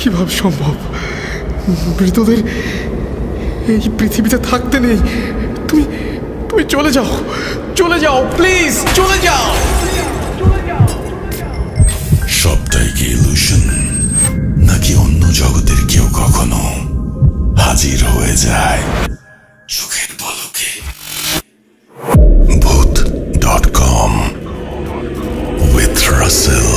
কিভাবে সম্ভব? মৃতদের এই পৃথিবীতে থাকতে নেই। তুমি তুমি চলে যাও, চলে যাও, প্লিজ চলে যাও। সবটাই কি ইলুশন, নাকি অন্য জগতের কেউ কখনো হাজির হয়ে যায় চোখের পলকে? Bhoot.com with Russell।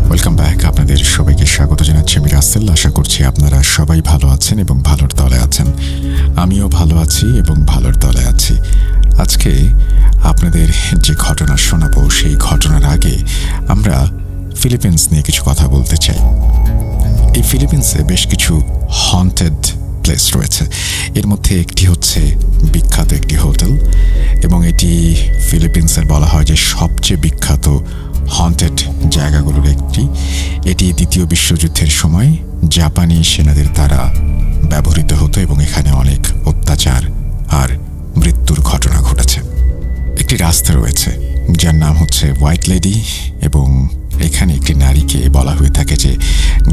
Welcome back. আপনাদের সবাইকে স্বাগত জানাচ্ছি আমি রাসেল। আশা করছি আপনারা সবাই ভালো আছেন এবং ভালোর দলে আছেন। আমিও ভালো আছি এবং ভালোর দলে আছি। আজকে আপনাদের যে ঘটনা শোনাবো সেই ঘটনার আগে আমরা ফিলিপিন্স নিয়ে কিছু কথা বলতে চাই। এই ফিলিপিন্সে বেশ কিছু হন্টেড প্লেস রয়েছে। এর মধ্যে একটি হচ্ছে বিখ্যাত একটি হোটেল, এবং এটি ফিলিপিন্সের বলা হয় যে সবচেয়ে বিখ্যাত হন্টেড জায়গাগুলোর একটি। এটি দ্বিতীয় বিশ্বযুদ্ধের সময় জাপানি সেনাদের দ্বারা ব্যবহৃত হতো এবং এখানে অনেক অত্যাচার আর মৃত্যুর ঘটনা ঘটেছে। একটি রাস্তা রয়েছে যার নাম হচ্ছে হোয়াইট লেডি, এবং এখানে একটি নারীকে বলা হয়ে থাকে যে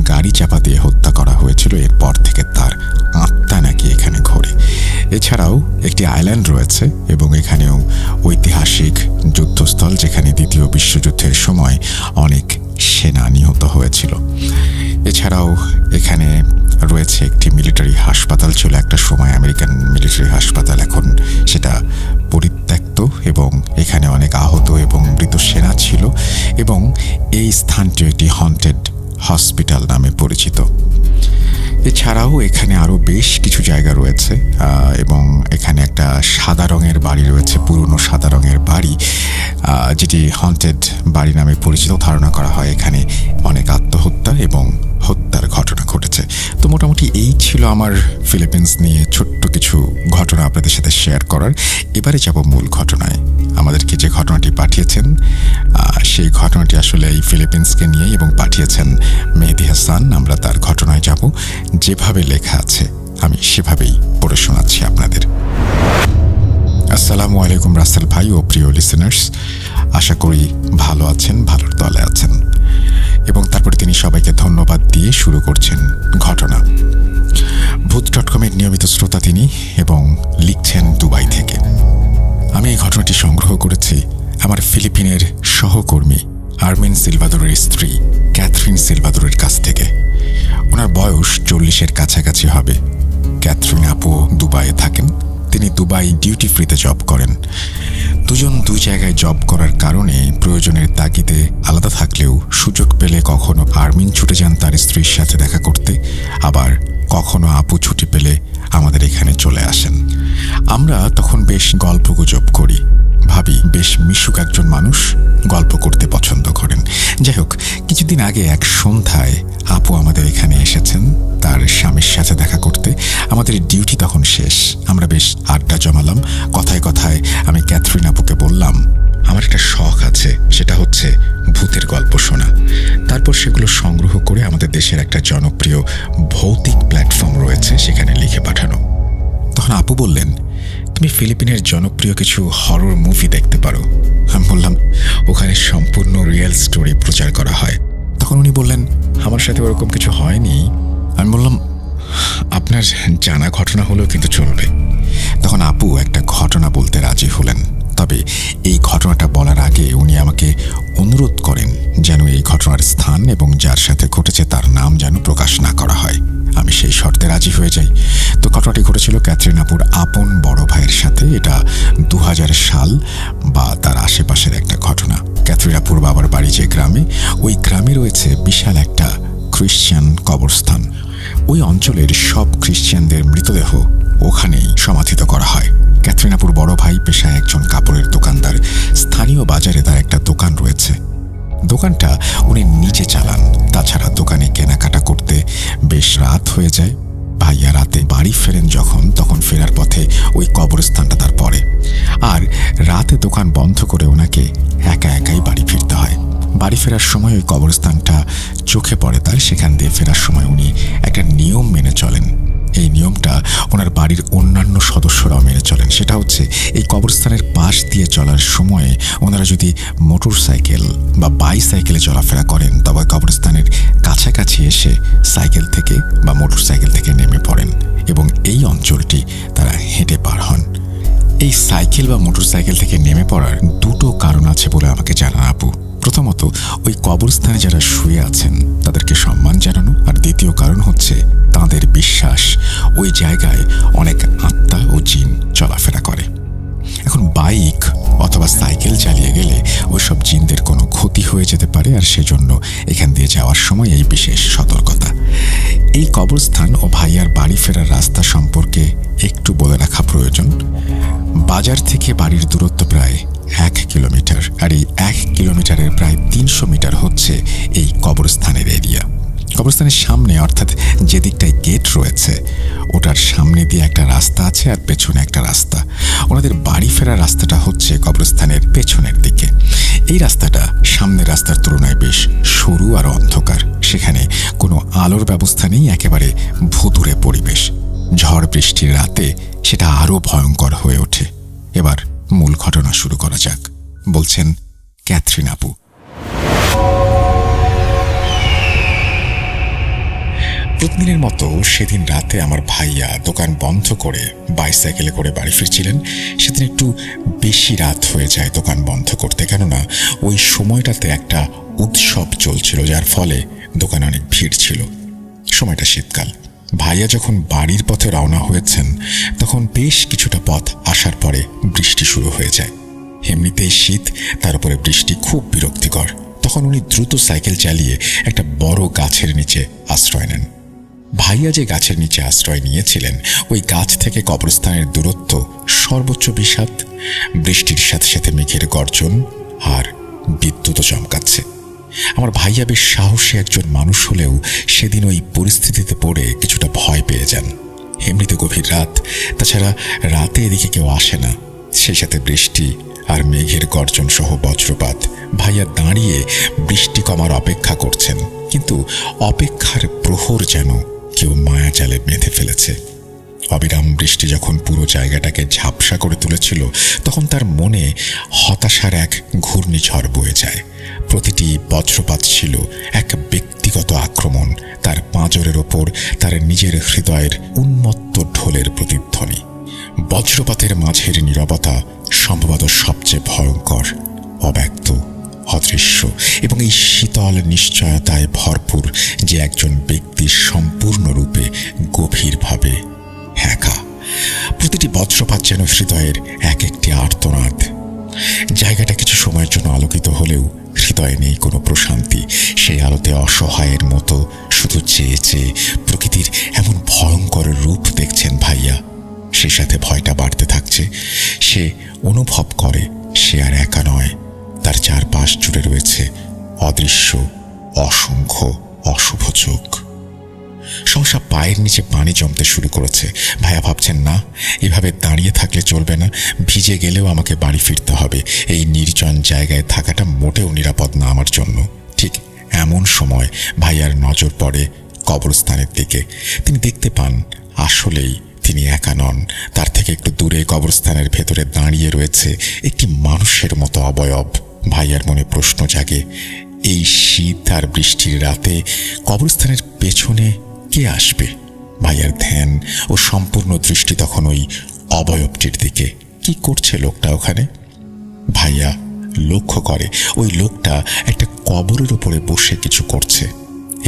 গাড়ি চাপা দিয়ে হত্যা করা হয়েছিল। এরপর থেকে তার আত্মা নাকি এখানে ঘোরে। এছাড়াও একটি আইল্যান্ড রয়েছে এবং এখানেও ঐতিহাসিক যুদ্ধস্থল, যেখানে দ্বিতীয় বিশ্বযুদ্ধের সময় অনেক সেনা নিহত হয়েছিল। এছাড়াও এখানে রয়েছে একটি মিলিটারি হাসপাতাল, ছিল একটা সময় আমেরিকান মিলিটারি হাসপাতাল, এখন সেটা পরিত্যক্ত, এবং এখানে অনেক আহত এবং মৃত সেনা ছিল, এবং এই স্থানটি একটি হন্টেড হসপিটাল নামে পরিচিত। এছাড়াও এখানে আরও বেশ কিছু জায়গা রয়েছে, এবং এখানে একটা সাদা রঙের বাড়ি রয়েছে, পুরনো সাদা রঙের বাড়ি, যেটি হন্টেড বাড়ি নামে পরিচিত। ধারণা করা হয় এখানে অনেক আত্মহত্যা এবং হত্যার ঘটনা ঘটেছে। তো মোটামুটি এই ছিল আমার ফিলিপিন্স নিয়ে ছোট্ট কিছু ঘটনা আপনাদের সাথে শেয়ার করার। এবারে যাব মূল ঘটনায়। আমাদেরকে যে ঘটনাটি পাঠিয়েছেন সেই ঘটনাটি আসলে এই ফিলিপিন্সকে নিয়ে, এবং পাঠিয়েছেন মেহেদি হাসান। আমরা তার ঘটনায় যাব, যেভাবে লেখা আছে আমি সেভাবেই পড়ে শোনাচ্ছি আপনাদের। আসসালামু আলাইকুম রাসেল ভাই ও প্রিয় লিসেনার্স, আশা করি ভালো আছেন, ভালোর দলে আছেন। এবং তারপরে তিনি সবাইকে ধন্যবাদ দিয়ে শুরু করছেন ঘটনা। Bhoot.com-এর নিয়মিত শ্রোতা তিনি, এবং লিখছেন দুবাই থেকে। আমি এই ঘটনাটি সংগ্রহ করেছি আমার ফিলিপিনের সহকর্মী আর্মিন সিলভাদোরের স্ত্রী ক্যাথরিন সিলভাদোরের কাছ থেকে। ওনার বয়স 40-এর কাছাকাছি হবে। ক্যাথরিন আপু দুবাইয়ে থাকেন। তিনি দুবাই ডিউটি ফ্রিতে জব করেন। দুজন দুই জায়গায় জব করার কারণে প্রয়োজনের তাগিদে আলাদা থাকলেও সুযোগ পেলে কখনো আর্মিন ছুটে যান তার স্ত্রীর সাথে দেখা করতে, আবার কখনো আপু ছুটি পেলে আমাদের এখানে চলে আসেন। আমরা তখন বেশ গল্পগুজব করি, ভাবি বেশ মিশুক একজন মানুষ, গল্প করতে পছন্দ করেন। যাই হোক, কিছুদিন আগে এক সন্ধ্যায় আপু আমাদের এখানে এসেছেন তার স্বামীর সাথে দেখা করতে। আমাদের ডিউটি তখন শেষ। আমরা বেশ আড্ডা জমালাম। কথায় কথায় আমি ক্যাথরিন আপুকে বললাম আমার একটা শখ আছে, সেটা হচ্ছে ভূতের গল্প শোনা। তারপর সেগুলো সংগ্রহ করে আমাদের দেশের একটা জনপ্রিয় ভৌতিক প্ল্যাটফর্ম রয়েছে, সেখানে লিখে পাঠানো। তখন আপু বললেন, তুমি ফিলিপিনের জনপ্রিয় কিছু হরর মুভি দেখতে পারো। আমি বললাম, ওখানে সম্পূর্ণ রিয়েল স্টোরি প্রচার করা হয়। তখন উনি বললেন, আমার সাথে ওরকম কিছু হয়নি। আমি বললাম, আপনার জানা ঘটনা হলেও কিন্তু চলবে। তখন আপু একটা ঘটনা বলতে রাজি হলেন, তবে এই ঘটনাটা বলার আগে উনি আমাকে অনুরোধ করেন যেন এই ঘটনার স্থান এবং যার সাথে ঘটেছে তার নাম যেন প্রকাশ না করা হয়। আমি সেই শর্তে রাজি হয়ে যাই। তো ঘটনাটি ঘটেছিল ক্যাথরিন আপুর আপন বড় ভাইয়ের সাথে। এটা 2000 সাল বা তার আশেপাশের একটা ঘটনা। ক্যাথরিন আপুর বাবার বাড়ি যে গ্রামে, ওই গ্রামে রয়েছে বিশাল একটা খ্রিশ্চান কবরস্থান। ওই অঞ্চলের সব খ্রিশ্চানদের মৃতদেহ ওখানেই সমাধিত করা হয়। ক্যাথরিন আপুর বড় ভাই পেশায় একজন কাপড়ের দোকানদার। স্থানীয় বাজারে তার একটা দোকান রয়েছে। দোকানটা উনি নিজে চালান। তাছাড়া দোকানে কেনাকাটা করতে বেশ রাত হয়ে যায়। ভাইয়া রাতে বাড়ি ফেরেন যখন, তখন ফেরার পথে ওই কবরস্থানটা তার পড়ে। আর রাতে দোকান বন্ধ করে ওনাকে একা একাই বাড়ি ফিরতে হয়। বাড়ি ফেরার সময় ওই কবরস্থানটা চোখে পড়ে তার। সেখান দিয়ে ফেরার সময় উনি একটা নিয়ম মেনে চলেন। এই নিয়মটা ওনার বাড়ির অন্যান্য সদস্যরাও মেনে চলেন। সেটা হচ্ছে এই কবরস্থানের পাশ দিয়ে চলার সময়ে ওনারা যদি মোটর সাইকেল বা বাইসাইকেলে চলাফেরা করেন তবে কবরস্থানের কাছাকাছি এসে সাইকেল থেকে বা মোটর সাইকেল থেকে নেমে পড়েন এবং এই অঞ্চলটি তারা হেঁটে পার হন। এই সাইকেল বা মোটর সাইকেল থেকে নেমে পড়ার দুটো কারণ আছে বলে আমাকে জানান আপু। প্রথমত, ওই কবরস্থানে যারা শুয়ে আছেন তাদেরকে সম্মান জানানো, আর দ্বিতীয় কারণ হচ্ছে তাঁদের বিশ্বাস ওই জায়গায় অনেক আত্মা ও জিন চলাফেরা করে। এখন বাইক অথবা সাইকেল চালিয়ে গেলে ওইসব জিনদের কোনো ক্ষতি হয়ে যেতে পারে, আর সেজন্য এখান দিয়ে যাওয়ার সময় এই বিশেষ সতর্কতা। এই কবরস্থান ও ভাইয়ার বাড়ি ফেরার রাস্তা সম্পর্কে একটু বলে রাখা প্রয়োজন। বাজার থেকে বাড়ির দূরত্ব প্রায় 1 কিলোমিটার, আর এই 1 কিলোমিটারের প্রায় 300 মিটার হচ্ছে এই কবরস্থানের এরিয়া। কবরস্থানের সামনে, অর্থাৎ যে দিকটায় গেট রয়েছে ওটার সামনে দিয়ে একটা রাস্তা আছে আর পেছনে একটা রাস্তা। ওনাদের বাড়ি ফেরার রাস্তাটা হচ্ছে কবরস্থানের পেছনের দিকে। এই রাস্তাটা সামনের রাস্তার তুলনায় বেশ সরু আর অন্ধকার। সেখানে কোনো আলোর ব্যবস্থা নেই, একেবারে ভুতুড়ে পরিবেশ। ঝড় বৃষ্টির রাতে সেটা আরো ভয়ঙ্কর হয়ে ওঠে। এবার মূল ঘটনা শুরু করা যাক, বলছেন ক্যাথরিন আপু। প্রতিদিনের মতো সেদিন রাতে আমার ভাইয়া দোকান বন্ধ করে বাইসাইকেলে করে বাড়ি ফিরছিলেন। সেদিন একটু বেশি রাত হয়ে যায় দোকান বন্ধ করতে, কেননা ওই সময়টাতে একটা উৎসব চলছিল, যার ফলে দোকানে অনেক ভিড় ছিল। সময়টা শীতকাল। ভাইয়া যখন বাড়ির পথে রওনা হয়েছেন তখন বেশ কিছুটা পথ আসার পরে বৃষ্টি শুরু হয়ে যায়। এমনিতেই শীত, তার উপরে বৃষ্টি খুব বিরক্তিকর। তখন উনি দ্রুত সাইকেল চালিয়ে একটা বড় গাছের নিচে আশ্রয় নেন। ভাইয়া যে গাছের নিচে আশ্রয় নিয়েছিলেন ওই গাছ থেকে কবরস্থানের দূরত্ব সর্বোচ্চ 20 হাত। বৃষ্টির সাথে সাথে মেঘের গর্জন আর বিদ্যুৎও চমকাচ্ছে। আমার ভাইয়া বেশ সাহসী একজন মানুষ হলেও সেদিন ওই পরিস্থিতিতে পড়ে কিছুটা ভয় পেয়ে যান। এমনিতে গভীর রাত, তাছাড়া রাতে এদিকে কেউ আসে না, সেই সাথে বৃষ্টি আর মেঘের গর্জন সহ বজ্রপাত। ভাইয়া দাঁড়িয়ে বৃষ্টি কমার অপেক্ষা করছেন, কিন্তু অপেক্ষার প্রহর যেন কেউ মায়াজালে বেঁধে ফেলেছে। অবিরাম বৃষ্টি যখন পুরো জায়গাটাকে ঝাপসা করে তুলেছিল তখন তার মনে হতাশার এক ঘূর্ণিঝড় বয়ে যায়। প্রতিটি বজ্রপাত ছিল এক ব্যক্তিগত আক্রমণ, তার পাঁজরের ওপর তার নিজের হৃদয়ের উন্মত্ত ঢোলের প্রতিধ্বনি। বজ্রপাতের মাঝের নীরবতা সম্ভবত সবচেয়ে ভয়ঙ্কর, অব্যক্ত, অদৃশ্য এবং এই শীতল নিশ্চয়তায় ভরপুর যে একজন ব্যক্তি সম্পূর্ণরূপে গভীরভাবে একা। প্রতিটি বজ্রপাত যেন হৃদয়ের এক একটি আর্তনাদ। জায়গাটা কিছু সময়ের জন্য আলোকিত হলেও হৃদয়ে নেই কোনো প্রশান্তি। সেই আলোতে অসহায়ের মতো শুধু চেয়ে চেয়ে প্রকৃতির এমন ভয়ঙ্কর রূপ দেখছেন ভাইয়া। সেই সাথে ভয়টা বাড়তে থাকছে। সে অনুভব করে সে আর একা নয়, তার চারপাশ জুড়ে রয়েছে অদৃশ্য অসংখ্য অশুভ চোখ। সহসা পায়ের নিচে পানি জমতে শুরু করেছে। ভাইয়া ভাবছেন, না, এভাবে দাঁড়িয়ে থাকলে চলবে না, ভিজে গেলেও আমাকে বাড়ি ফিরতে হবে। এই নির্জন জায়গায় থাকাটা মোটেও নিরাপদ না আমার জন্য। ঠিক এমন সময় ভাইয়ার নজর পড়ে কবরস্থানের দিকে। তিনি দেখতে পান আসলেই তিনি একা নন। তার থেকে একটু দূরে কবরস্থানের ভেতরে দাঁড়িয়ে রয়েছে একটি মানুষের মতো অবয়ব। ভাইয়ার মনে প্রশ্ন জাগে, এই শীত আর বৃষ্টির রাতে কবরস্থানের পেছনে কে আসবে? ভাইয়ার ধ্যান ও সম্পূর্ণ দৃষ্টি তখন ওই অবয়বটির দিকে। কি করছে লোকটা ওখানে? ভাইয়া লক্ষ্য করে ওই লোকটা একটা কবরের উপরে বসে কিছু করছে।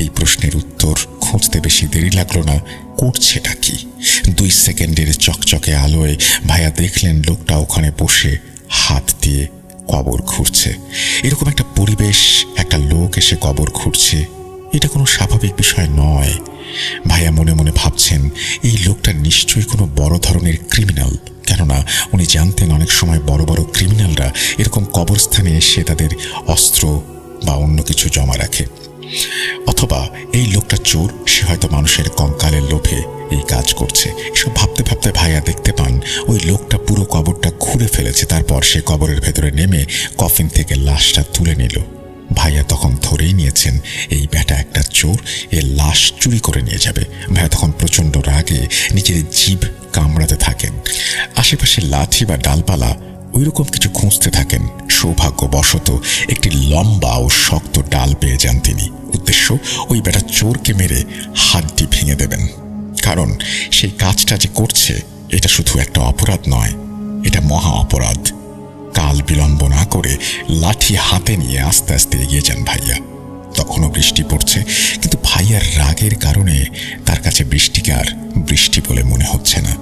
এই প্রশ্নের উত্তর খুঁজতে বেশি দেরি লাগলো না। করছেটা কি? 2 সেকেন্ডের চকচকে আলোয় ভাইয়া দেখলেন লোকটা ওখানে বসে হাত দিয়ে কবর খুঁড়ছে। এরকম একটা পরিবেশ, একটা লোক এসে কবর খুঁড়ছে, এটা কোনো স্বাভাবিক বিষয় নয়। ভাইয়া মনে মনে ভাবছেন, এই লোকটা নিশ্চয়ই কোনো বড় ধরনের ক্রিমিনাল। কেননা উনি জানতেন অনেক সময় বড় বড় ক্রিমিনালরা এরকম কবরস্থানে এসে তাদের অস্ত্র বা অন্য কিছু জমা রাখে। অথবা এই লোকটা চোর, সে হয়তো মানুষের কঙ্কালের লোভে এই কাজ করছে। এসব ভাবতে ভাবতে ভাইয়া দেখতে পান ওই লোকটা পুরো কবরটা খুঁড়ে ফেলেছে। তারপর সে কবরের ভেতরে নেমে কফিন থেকে লাশটা তুলে নিল। ভাইয়া তখন ধরেই নিয়েছেন এই ব্যাটা একটা চোর, এ লাশ চুরি করে নিয়ে যাবে। ভাইয়া তখন প্রচণ্ড রাগে নিজের জিভ কামড়াতে থাকেন। আশেপাশে লাঠি বা ডালপালা ওইরকম কিছু খুঁজতে থাকেন। সৌভাগ্যবশত একটি লম্বা ও শক্ত ডাল পেয়ে যান তিনি। উদ্দেশ্য ওই ব্যাটা চোরকে মেরে হাড্ডি ভেঙে দেবেন। কারণ সেই কাজটা যে করছে এটা শুধু একটা অপরাধ নয়, এটা মহা অপরাধ। কাল বিলম্ব না করে লাঠি হাতে নিয়ে আস্তে আস্তে এগিয়ে যান ভাইয়া। তখনও বৃষ্টি পড়ছে, কিন্তু ভাইয়ার রাগের কারণে তার কাছে বৃষ্টিকে আর বৃষ্টি বলে মনে হচ্ছে না।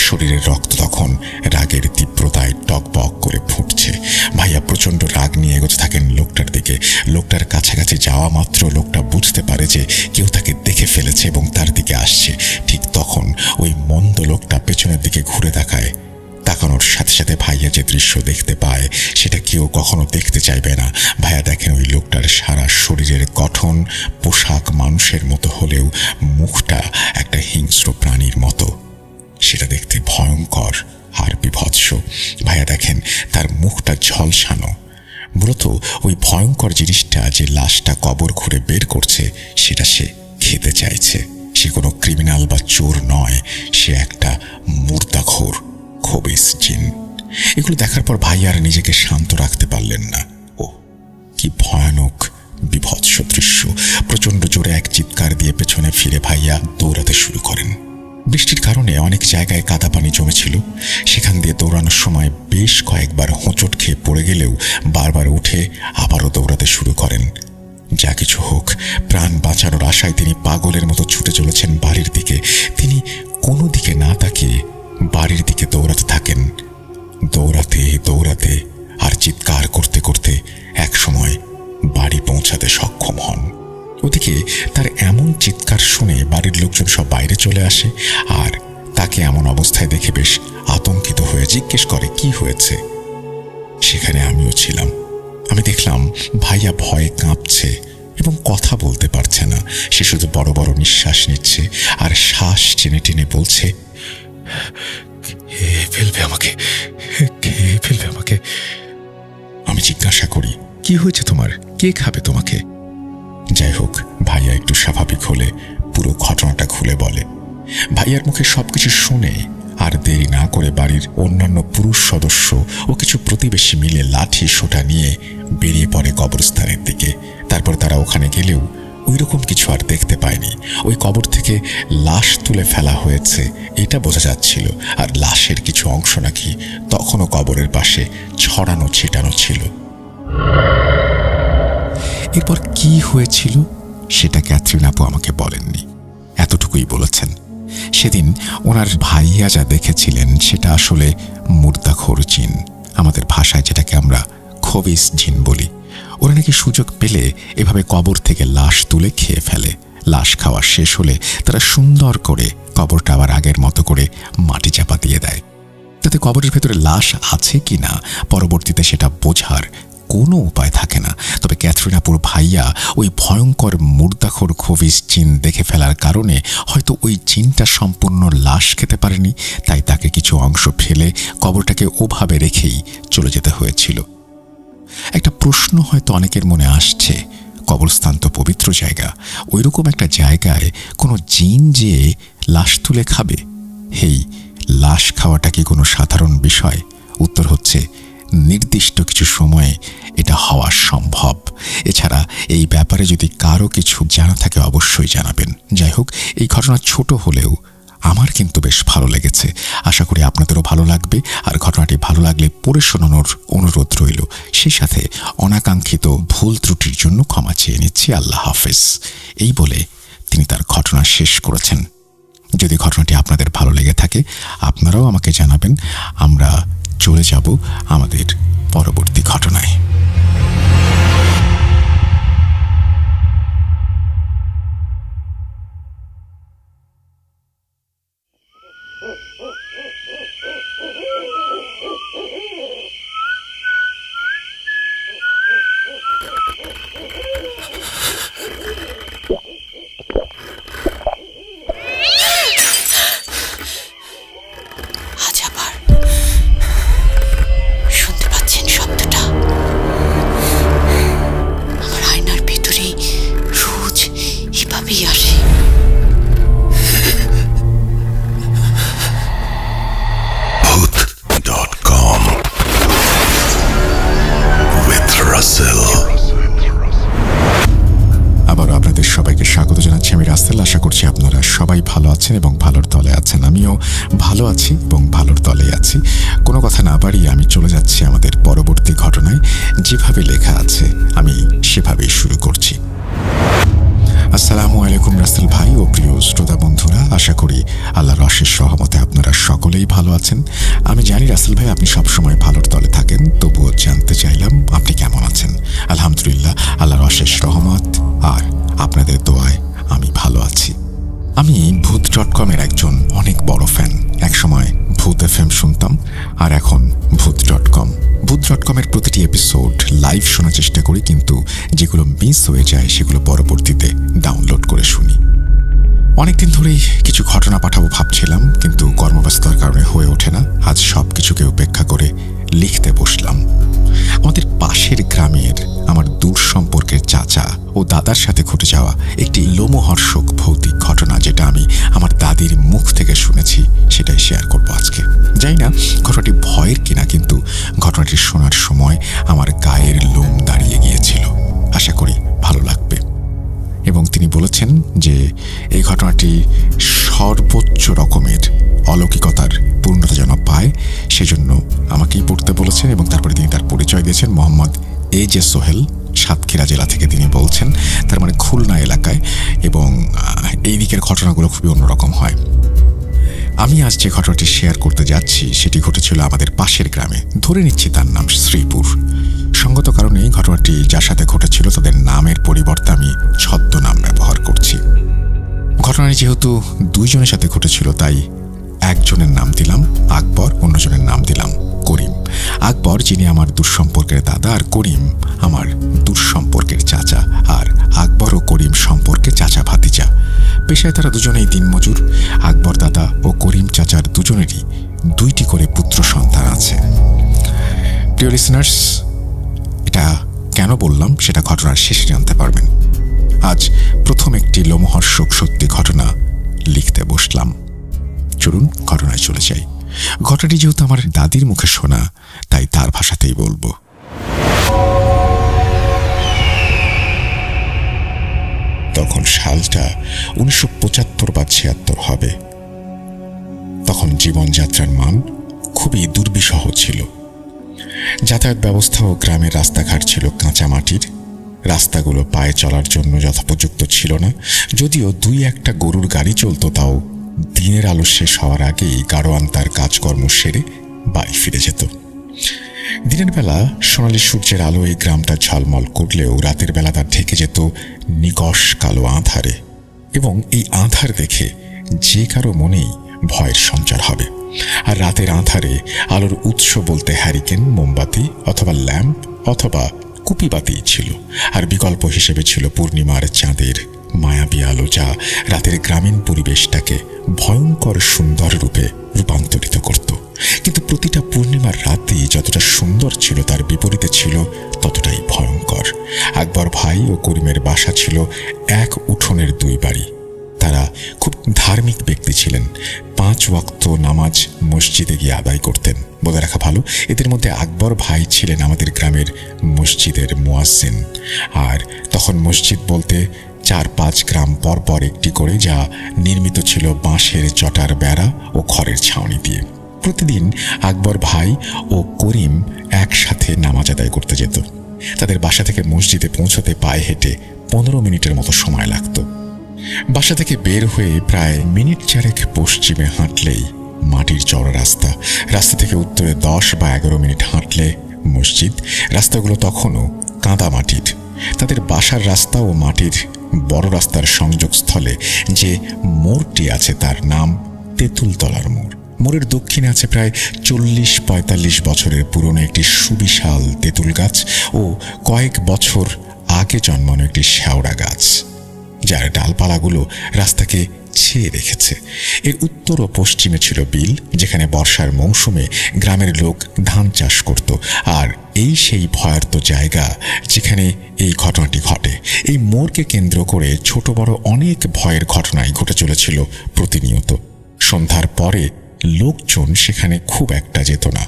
শরীরের রক্ত তখন রাগের তীব্রতায় টকবক করে ফুটছে। ভাইয়া প্রচণ্ড রাগ নিয়ে এগোতে থাকেন লোকটার দিকে। লোকটার কাছাকাছি যাওয়া মাত্র লোকটা বুঝতে পারে যে কেউ তাকে দেখে ফেলেছে এবং তার দিকে আসছে। ঠিক তখন ওই মন্দ লোকটা পেছনের দিকে ঘুরে তাকায়। তাকানোর সাথে সাথে ভাইয়া যে দৃশ্য দেখতে পায় সেটা কেউ কখনো দেখতে চাইবে না। ভাইয়া দেখেন ওই লোকটার সারা শরীরের গঠন পোশাক মানুষের মতো হলেও মুখটা একটা হিংস্র প্রাণীর মতো। সেটা দেখতে ভয়ঙ্কর আর বিভৎস। ভাইয়া দেখেন তার মুখটা ঝলসানো। মূলত ওই ভয়ঙ্কর জিনিসটা যে লাশটা কবর খুঁড়ে বের করছে সেটা সে খেতে চাইছে। সে কোনো ক্রিমিনাল বা চোর নয়, সে একটা মুর্দাখোর খবিস জিন। এগুলো দেখার পর ভাইয়া আর নিজেকে শান্ত রাখতে পারলেন না। ও কি ভয়ানক বিভৎস দৃশ্য! প্রচণ্ড জোরে এক চিৎকার দিয়ে পেছনে ফিরে ভাইয়া দৌড়াতে শুরু করেন। বৃষ্টির কারণে অনেক জায়গায় কাদা পানি জমেছিল। সেখান দিয়ে দৌড়ানোর সময় বেশ কয়েকবার হোঁচট খেয়ে পড়ে গেলেও বারবার উঠে আবারও দৌড়াতে শুরু করেন। যা কিছু হোক, প্রাণ বাঁচানোর আশায় তিনি পাগলের মতো ছুটে চলেছেন বাড়ির দিকে। তিনি কোনো দিকে না তাকিয়ে বাড়ির দিকে দৌড়াতে থাকেন। দৌড়াতে দৌড়াতে আর চিৎকার করতে করতে একসময় বাড়ি পৌঁছাতে সক্ষম হন। ওদিকে তার এমন চিৎকার শুনে বাড়ির লোকজন সব বাইরে চলে আসে আর তাকে এমন অবস্থায় দেখে বেশ আতঙ্কিত হয়ে জিজ্ঞেস করে কি হয়েছে। সেখানে আমিও ছিলাম। আমি দেখলাম ভাইয়া ভয়ে কাঁপছে এবং কথা বলতে পারছে না। সে শুধু বড় বড় নিঃশ্বাস নিচ্ছে আর শ্বাস টেনে টেনে বলছে, ফেলবে আমাকে, কে ফেলবে আমাকে। আমি জিজ্ঞাসা করি, কি হয়েছে তোমার, কে খাবে তোমাকে? যাই হোক, ভাইয়া একটু স্বাভাবিক হলে পুরো ঘটনাটা খুলে বলে। ভাইয়ার মুখে সবকিছু শুনে আর দেরি না করে বাড়ির অন্যান্য পুরুষ সদস্য ও কিছু প্রতিবেশী মিলে লাঠি সোঁটা নিয়ে বেরিয়ে পড়ে কবরস্থানের দিকে। তারপর তারা ওখানে গেলেও ওই রকম কিছু আর দেখতে পায়নি। ওই কবর থেকে লাশ তুলে ফেলা হয়েছে এটা বোঝা যাচ্ছিল, আর লাশের কিছু অংশ নাকি তখনও কবরের পাশে ছড়ানো ছিটানো ছিল। এরপর কি হয়েছিল সেটা ক্যাথরিন আপু আমাকে বলেননি, এতটুকুই বলেছেন সেদিন ওনার ভাইয়া যা দেখেছিলেন সেটা আসলে মুর্দাখোর জিন, আমাদের ভাষায় যেটাকে আমরা খবিস জিন বলি। ওরা নাকি সুযোগ পেলে এভাবে কবর থেকে লাশ তুলে খেয়ে ফেলে। লাশ খাওয়া শেষ হলে তারা সুন্দর করে কবরটা আবার আগের মতো করে মাটি চাপা দিয়ে দেয়, তাতে কবরের ভেতরে লাশ আছে কি না পরবর্তীতে সেটা বোঝার কোনো উপায় থাকে না। তবে ক্যাথরিন আপুর ভাইয়া ওই ভয়ঙ্কর মুর্দাখোর খবিস জিন দেখে ফেলার কারণে হয়তো ওই জিনটা সম্পূর্ণ লাশ খেতে পারেনি, তাই তাকে কিছু অংশ ফেলে কবরটাকে ওভাবে রেখেই চলে যেতে হয়েছিল। একটা প্রশ্ন হয়তো অনেকের মনে আসছে, কবরস্থান তো পবিত্র জায়গা, ওইরকম একটা জায়গায় কোনো জিন যে লাশ তুলে খাবে, হেই লাশ খাওয়াটা কি কোনো সাধারণ বিষয়? উত্তর হচ্ছে নির্দিষ্ট কিছু সময়ে এটা হওয়া সম্ভব। এছাড়া এই ব্যাপারে যদি কারো কিছু জানা থাকে অবশ্যই জানাবেন। যাই হোক, এই ঘটনা ছোট হলেও আমার কিন্তু বেশ ভালো লেগেছে। আশা করি আপনাদেরও ভালো লাগবে। আর ঘটনাটি ভালো লাগলে পড়ে শোনানোর অনুরোধ রইল। সেই সাথে অনাকাঙ্ক্ষিত ভুল ত্রুটির জন্য ক্ষমা চেয়ে নিচ্ছি। আল্লাহ হাফেজ, এই বলে তিনি তার ঘটনা শেষ করেছেন। যদি ঘটনাটি আপনাদের ভালো লেগে থাকে আপনারাও আমাকে জানাবেন। আমরা চলে যাব আমাদের পরবর্তী ঘটনায়। ভালো আছেন এবং ভালোর তলে আছেন। আমিও ভালো আছি এবং ভালোর তলেই আছি। কোনো কথা না বাড়িয়ে আমি চলে যাচ্ছি আমাদের পরবর্তী ঘটনায়। যেভাবে লেখা আছে আমি সেভাবেই শুরু করছি। আসসালামু আলাইকুম রাসেল ভাই ও প্রিয় শ্রোতা বন্ধুরা, আশা করি আল্লাহর অশেষ রহমতে আপনারা সকলেই ভালো আছেন। আমি জানি রাসেল ভাই আপনি সবসময় ভালোর তলে থাকেন, তবুও জানতে চাইলাম আপনি কেমন আছেন। আলহামদুলিল্লাহ, আল্লাহর অশেষ রহমত আর আপনাদের দোয়ায় আমি ভালো আছি। আমি ভূত.com-এর একজন অনেক বড় ফ্যান। একসময় ভূত FM শুনতাম, আর এখন ভূত.com। ভূত.com-এর প্রতিটি এপিসোড লাইভ শোনার চেষ্টা করি, কিন্তু যেগুলো মিস হয়ে যায় সেগুলো পরবর্তীতে ডাউনলোড করে শুনি। অনেকদিন ধরেই কিছু ঘটনা পাঠাবো ভাবছিলাম, কিন্তু কর্মব্যস্ততার কারণে হয়ে ওঠে না। আজ সব কিছুকে উপেক্ষা করে লিখতে বসলাম। আমাদের পাশের গ্রামের আমার দূর সম্পর্কের চাচা ও দাদার সাথে ঘটে যাওয়া একটি লোমহর্ষক ভৌতিক ঘটনা, যেটা আমি আমার দাদির মুখ থেকে শুনেছি, সেটাই শেয়ার করব আজকে। জানি না ঘটনাটি ভয়ের কিনা, কিন্তু ঘটনাটি শোনার সময় আমার গায়ের লোম দাঁড়িয়ে গিয়েছিল। আশা করি ভালো লাগবে। এবং তিনি বলেছেন যে এই ঘটনাটি সর্বোচ্চ রকমের অলৌকিকতার পূর্ণতা যেন পায়, সেজন্য আমাকেই পড়তে বলেছেন। এবং তারপরে তিনি তার পরিচয় দিয়েছেন, মোহাম্মদ AJ সোহেল, সাতক্ষীরা জেলা থেকে তিনি বলছেন, তার মানে খুলনা এলাকায়। এবং এই দিকের ঘটনাগুলো খুবই অন্যরকম হয়। আমি আজ যে ঘটনাটি শেয়ার করতে যাচ্ছি সেটি ঘটেছিল আমাদের পাশের গ্রামে। ধরে নিচ্ছি তার নাম শ্রীপুর। সঙ্গত কারণে এই ঘটনাটি যার সাথে ঘটেছিল তাদের নামের পরিবর্তে আমি ছদ্মনাম ব্যবহার করছি। ঘটনাটি যেহেতু দুইজনের সাথে ঘটেছিল, তাই একজনের নাম দিলাম আকবর, অন্যজনের নাম দিলাম করিম। আকবর যিনি আমার দুঃসম্পর্কের দাদা, আর করিম আমার দুঃসম্পর্কের চাচা। আর আকবর ও করিম সম্পর্কে চাচা ভাতিজা। পেশায় তারা দুজনেই দিনমজুর। আকবর দাদা ও করিম চাচার দুজনেরই 2টি করে পুত্র সন্তান আছে। প্রিয় লিসনার্স, এটা কেন বললাম সেটা ঘটনার শেষে জানতে পারবেন। আজ প্রথম একটি লোমহর্ষক সত্যি ঘটনা লিখতে বসলাম। চলুন ঘটনায় চলে যাই। ঘটনাটি যেহেতু আমার দাদির মুখে শোনা, তাই তার ভাষাতেই বলবো। তখন সালটা 1975 বা 76 হবে। তখন জীবনযাত্রার মান খুবই দুর্বিষহ ছিল। যাতায়াত ব্যবস্থা ও গ্রামের রাস্তাঘাট ছিল কাঁচা মাটির। রাস্তাগুলো পায়ে চলার জন্য যথোপযুক্ত ছিল না। যদিও 2-1টা গরুর গাড়ি চলত, তাও দিনের আলো শেষ হওয়ার আগেই গাড়োয়ান তার কাজকর্ম সেরে বাড়ি ফিরে যেত। দিনের বেলা সোনালি সূর্যের আলো এই গ্রামটা ঝলমল করলেও রাতের বেলা তার ঢেকে যেত নিকষ কালো আঁধারে। এবং এই আঁধার দেখে যে কারো মনেই ভয়ের সঞ্চার হবে। আর রাতের আঁধারে আলোর উৎস বলতে হ্যারিকেন, মোমবাতি অথবা ল্যাম্প অথবা কুপিবাতি ছিল। আর বিকল্প হিসেবে ছিল পূর্ণিমার চাঁদের মায়াবী আলো, যা রাতের গ্রামীণ পরিবেশটাকে ভয়ঙ্কর সুন্দর রূপে রূপান্তরিত করত। কিন্তু প্রতিটা পূর্ণিমার রাতেই যতটা সুন্দর ছিল, তার বিপরীতে ছিল ততটাই ভয়ঙ্কর। আকবর ভাই ও করিমের বাসা ছিল এক উঠোনের 2 বাড়ি। তারা খুব ধার্মিক ব্যক্তি ছিলেন। 5 ওয়াক্ত নামাজ মসজিদে গিয়ে আদায় করতেন। বলে রাখা ভালো, এদের মধ্যে আকবর ভাই ছিলেন আমাদের গ্রামের মসজিদের মুয়াজ্জিন। আর তখন মসজিদ বলতে 4-5 গ্রাম পর পর একটি করে, যা নির্মিত ছিল বাঁশের চটার বেড়া ও খড়ের ছাউনি দিয়ে। প্রতিদিন আকবর ভাই ও করিম একসাথে নামাজ আদায় করতে যেত। তাদের বাসা থেকে মসজিদে পৌঁছতে পায়ে হেঁটে 15 মিনিটের মতো সময় লাগত। বাসা থেকে বের হয়ে প্রায় মিনিট 4 পশ্চিমে হাঁটলেই মাটির চওড়া রাস্তা। রাস্তা থেকে উত্তরে 10 বা 11 মিনিট হাঁটলে মসজিদ। রাস্তাগুলো তখনও কাদা মাটির। তাদের বাসার রাস্তা ও মাটির বড় রাস্তার সংযোগস্থলে যে মোড়টি আছে তার নাম তেঁতুলতলার মোড়। মোড়ের দক্ষিণে আছে প্রায় 40-45 বছরের পুরনো একটি সুবিশাল তেঁতুল গাছ ও কয়েক বছর আগে জন্মানো একটি শেওড়া গাছ, যার ডালপালাগুলো রাস্তাকে ছেয়ে রেখেছে। এর উত্তর ও পশ্চিমে ছিল বিল, যেখানে বর্ষার মৌসুমে গ্রামের লোক ধান চাষ করত। আর এই সেই ভয়ার্ত জায়গা যেখানে এই ঘটনাটি ঘটে। এই মোড়কে কেন্দ্র করে ছোট বড় অনেক ভয়ের ঘটনাই ঘটে চলেছিল প্রতিনিয়ত। সন্ধ্যার পরে লোকজন সেখানে খুব একটা যেত না,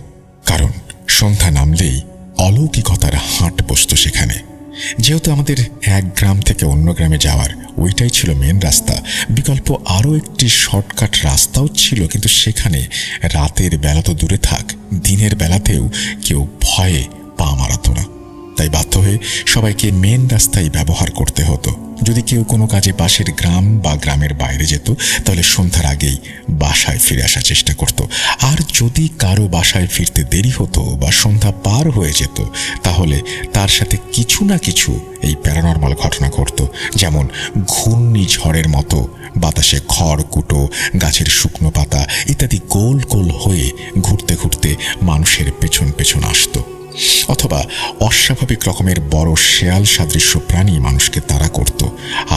কারণ সন্ধ্যা নামলেই অলৌকিকতার হাট বসত সেখানে। যেহেতু আমাদের এক গ্রাম থেকে অন্য গ্রামে যাওয়ার ওইটাই ছিল মেন রাস্তা, বিকল্প আরও একটি শর্টকাট রাস্তাও ছিল, কিন্তু সেখানে রাতের বেলা তো দূরে থাক, দিনের বেলাতেও কেউ ভয়ে পা মারাতো না। তাই বাধ্য হয়ে সবাইকে মেন রাস্তায় ব্যবহার করতে হতো। যদি কেউ কোনো কাজে পাশের গ্রাম বা গ্রামের বাইরে যেত, তাহলে সন্ধ্যার আগেই বাসায় ফিরে আসার চেষ্টা করত। আর যদি কারো বাসায় ফিরতে দেরি হতো বা সন্ধ্যা পার হয়ে যেত, তাহলে তার সাথে কিছু না কিছু এই প্যারানরমাল ঘটনা ঘটত। যেমন ঘূর্ণিঝড়ের মতো বাতাসে খড়কুটো, গাছের শুকনো পাতা ইত্যাদি গোল গোল হয়ে ঘুরতে ঘুরতে মানুষের পেছন পেছন আসতো। অথবা অস্বাভাবিক রকমের বড় শেয়াল সাদৃশ্য প্রাণী মানুষকে তাড়া করত।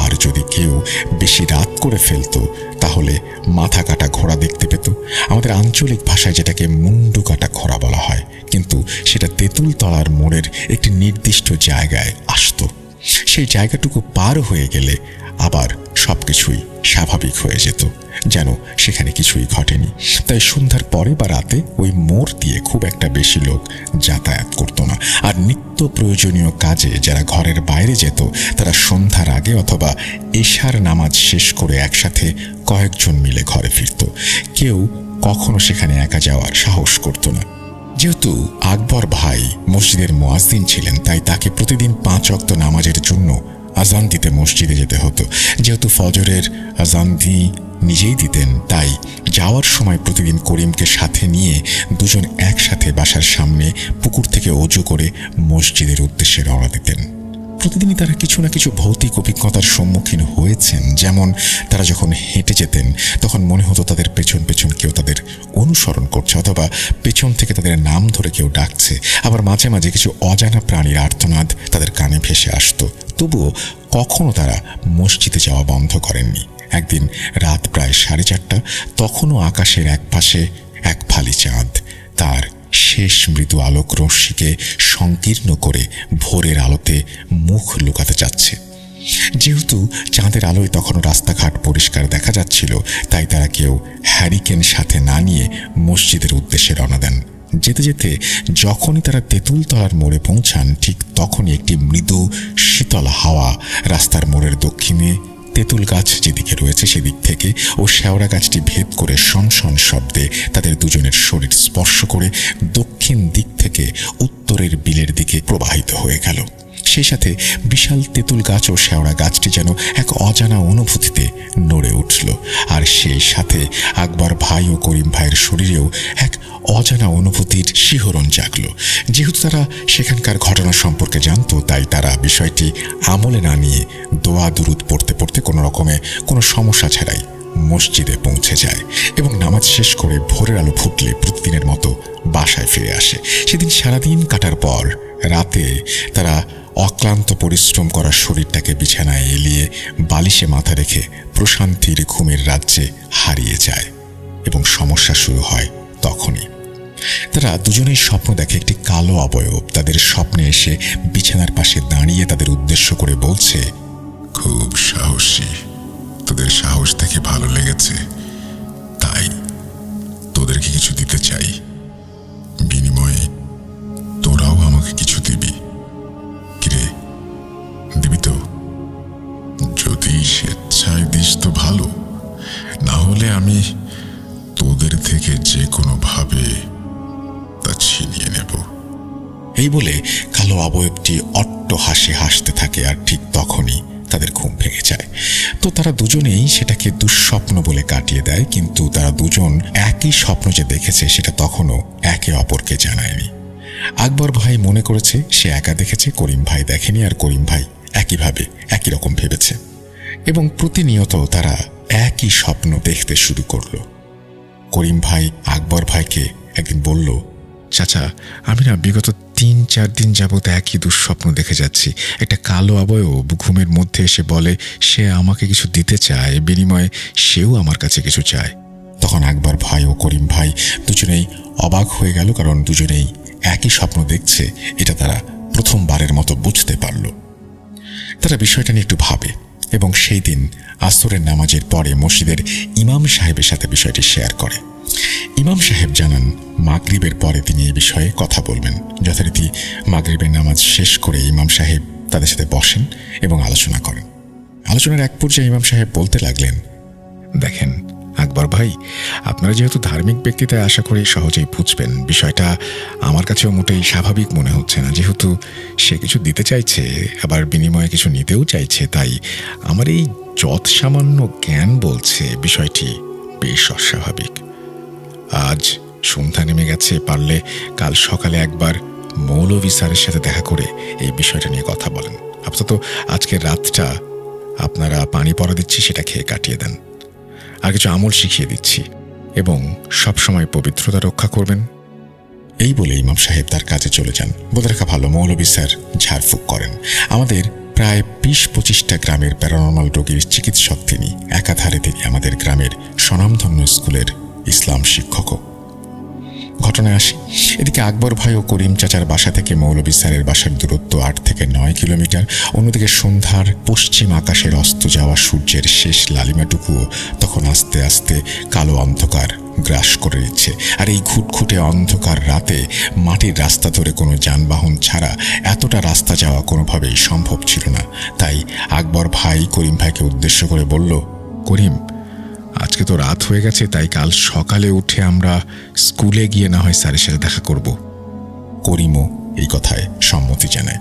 আর যদি কেউ বেশি রাত করে ফেলত, তাহলে মাথা কাটা ঘোড়া দেখতে পেত। আমাদের আঞ্চলিক ভাষায় যেটাকে মুন্ডু কাটা ঘোড়া বলা হয়, কিন্তু সেটা তেঁতুলতলার মোড়ের একটি নির্দিষ্ট জায়গায় আসত। সেই জায়গাটুকু পার হয়ে গেলে আবার সবকিছুই স্বাভাবিক হয়ে যেত, যেন সেখানে কিছুই ঘটেনি। তাই সন্ধ্যার পরে বা রাতে ওই মোড় দিয়ে খুব একটা বেশি লোক যাতায়াত করতো না। আর নিত্য প্রয়োজনীয় কাজে যারা ঘরের বাইরে যেত, তারা সন্ধ্যার আগে অথবা এশার নামাজ শেষ করে একসাথে কয়েকজন মিলে ঘরে ফিরত। কেউ কখনো সেখানে একা যাওয়ার সাহস করত না। যেহেতু আকবর ভাই মসজিদের মুয়াজ্জিন ছিলেন, তাই তাকে প্রতিদিন 5 ওয়াক্ত নামাজের জন্য আজান দিতে মসজিদে যেতে হতো। যেহেতু ফজরের আজান নিজেই দিতেন, তাই যাওয়ার সময় প্রতিদিন করিমকে সাথে নিয়ে দুজন একসাথে বাসার সামনে পুকুর থেকে ওযু করে মসজিদের উদ্দেশ্যে রওনা দিতেন। প্রতিদিনই তারা কিছু না কিছু ভৌতিক অভিজ্ঞতার সম্মুখীন হয়েছেন। যেমন তারা যখন হেঁটে যেতেন, তখন মনে হতো তাদের পেছন পেছন কেউ তাদের অনুসরণ করছে, অথবা পেছন থেকে তাদের নাম ধরে কেউ ডাকছে। আবার মাঝে মাঝে কিছু অজানা প্রাণীর আর্তনাদ তাদের কানে ভেসে আসতো। তবুও কখনো তারা মসজিদে যাওয়া বন্ধ করেননি। একদিন রাত প্রায় 4:30, তখনও আকাশের এক পাশে এক ফালি চাঁদ তার শেষ মৃদু আলোক রশ্মিকে সংকীর্ণ করে ভোরের আলোতে মুখ লুকাতে যাচ্ছে। যেহেতু চাঁদের আলোয় তখনও রাস্তাঘাট পরিষ্কার দেখা যাচ্ছিল, তাই তারা কেউ হ্যারিকেন সাথে না নিয়ে মসজিদের উদ্দেশ্যে রওনা দেন। যেতে যেতে যখনই তারা তেঁতুলতলার মোড়ে পৌঁছান, ঠিক তখনই একটি মৃদু শীতল হাওয়া রাস্তার মোড়ের দক্ষিণে তেঁতুল গাছ যেদিকে রয়েছে সেদিক থেকে ও শেওড়া গাছটি ভেদ করে শনশন শব্দে তাদের দুজনের শরীর স্পর্শ করে দক্ষিণ দিক থেকে উত্তরের বিলের দিকে প্রবাহিত হয়ে গেল। সেই সাথে বিশাল তেঁতুল গাছ ও শেওড়া গাছটি যেন এক অজানা অনুভূতিতে নড়ে উঠল। আর সেই সাথে আকবর ভাই ও করিম ভাইয়ের শরীরেও এক অজানা অনুভূতির শিহরণ জাগল। যেহেতু তারা সেখানকার ঘটনা সম্পর্কে জানত, তাই তারা বিষয়টি আমলে না নিয়ে দোয়া দুরুদ পড়তে পড়তে কোনো রকমে কোনো সমস্যা ছাড়াই মসজিদে পৌঁছে যায় এবং নামাজ শেষ করে ভোরের আলো ফুটলে প্রতিদিনের মতো বাসায় ফিরে আসে। সেদিন সারাদিন কাটার পর রাতে তারা অক্লান্ত পরিশ্রম করা শরীরটাকে বিছানায় এলিয়ে বালিশে মাথা রেখে প্রশান্তির ঘুমের রাজ্যে হারিয়ে যায়। এবং সমস্যা শুরু হয় তখনই। তারা দুজনেই স্বপ্ন দেখে একটি কালো অবয়ব তাদের স্বপ্নে এসে বিছানার পাশে দাঁড়িয়ে তাদের উদ্দেশ্য করে বলছে, খুব সাহসী, তোদের সাহস দেখে ভালো লেগেছে, তাই তোদেরকে কিছু দিতে চাই, বিনিময়ে তোরাও আমাকে কিছু দিবি। কিরে, দিবি তো? যদি স্বেচ্ছায় দিস তো ভালো, না হলে আমি তোদের থেকে যে কোনো ভাবে তা ছিনিয়ে নেব। এই বলে কালো অবয়বটি অট্ট হাসি হাসতে থাকে। আর ঠিক তখনই তাদের ঘুম ভেঙে যায়। তো তারা দুজনেই সেটাকে দুঃস্বপ্ন বলে কাটিয়ে দেয়, কিন্তু তারা দুজন একই স্বপ্ন যে দেখেছে সেটা তখনও একে অপরকে জানায়নি। আকবর ভাই মনে করেছে সে একা দেখেছে, করিম ভাই দেখেনি, আর করিম ভাই একইভাবে একই রকম ভেবেছে। এবং প্রতিনিয়ত তারা একই স্বপ্ন দেখতে শুরু করলো। করিম ভাই আকবর ভাইকে একদিন বলল, চাচা, আমি না বিগত 3-4 দিন যাবৎ একই দুঃস্বপ্ন দেখে যাচ্ছি। একটা কালো অবয়ব ঘুমের মধ্যে এসে বলে সে আমাকে কিছু দিতে চায়, বিনিময়ে সেও আমার কাছে কিছু চায়। তখন আকবর ভাই ও করিম ভাই দুজনেই অবাক হয়ে গেল, কারণ দুজনেই একই স্বপ্ন দেখছে এটা তারা প্রথমবারের মতো বুঝতে পারল। তারা বিষয়টা নিয়ে একটু ভাবে এবং সেই দিন আসরের নামাজের পরে মসজিদের ইমাম সাহেবের সাথে বিষয়টি শেয়ার করে। ইমাম সাহেব জানান মাগরিবের পরে তিনি এই বিষয়ে কথা বলবেন। যথারীতি মাগরিবের নামাজ শেষ করে ইমাম সাহেব তাদের সাথে বসেন এবং আলোচনা করেন। আলোচনার এক পর্যায়ে ইমাম সাহেব বলতে লাগলেন, দেখেন আকবর ভাই, আপনারা যেহেতু ধার্মিক ব্যক্তি তাই আশা করি সহজেই বুঝবেন। বিষয়টা আমার কাছেও মোটেই স্বাভাবিক মনে হচ্ছে না। যেহেতু সে কিছু দিতে চাইছে, আবার বিনিময়ে কিছু নিতেও চাইছে, তাই আমার এই যৎ সামান্য জ্ঞান বলছে বিষয়টি বেশ অস্বাভাবিক। আজ সন্ধ্যা নেমে গেছে, পারলে কাল সকালে একবার মৌলভী স্যারের সাথে দেখা করে এই বিষয়টা নিয়ে কথা বলেন। আপাতত আজকের রাতটা আপনারা পানি পড়া দিচ্ছি, সেটা খেয়ে কাটিয়ে দেন। আর কিছু আমল শিখিয়ে দিচ্ছি এবং সবসময় পবিত্রতা রক্ষা করবেন। এই বলে ইমাম সাহেব তার কাজে চলে যান। বলে রাখা ভালো, মৌলভী স্যার ঝাড়ফুঁক করেন। আমাদের প্রায় ২০-২৫টা গ্রামের প্যারানর্মাল রোগীর চিকিৎসক তিনি। একাধারে তিনি আমাদের গ্রামের স্বনামধন্য স্কুলের ইসলাম শিক্ষকও। ঘটনায় আসি, এদিকে আকবর ভাই ও করিম চাচার বাসা থেকে মৌলভী স্যারের বাসার দূরত্ব ৮ থেকে ৯ কিলোমিটার। অন্যদিকে সন্ধ্যার পশ্চিম আকাশের অস্ত যাওয়া সূর্যের শেষ লালিমাটুকুও তখন আস্তে আস্তে কালো অন্ধকার গ্রাস করে নিচ্ছে। আর এই ঘুটঘুটে অন্ধকার রাতে মাটির রাস্তা ধরে কোনো যানবাহন ছাড়া এতটা রাস্তা যাওয়া কোনোভাবেই সম্ভব ছিল না। তাই আকবর ভাই করিম ভাইকে উদ্দেশ্য করে বলল, করিম, আজকে তো রাত হয়ে গেছে, তাই কাল সকালে উঠে আমরা স্কুলে গিয়ে না হয় স্যারের সাথে দেখা করব। করিমও এই কথায় সম্মতি জানায়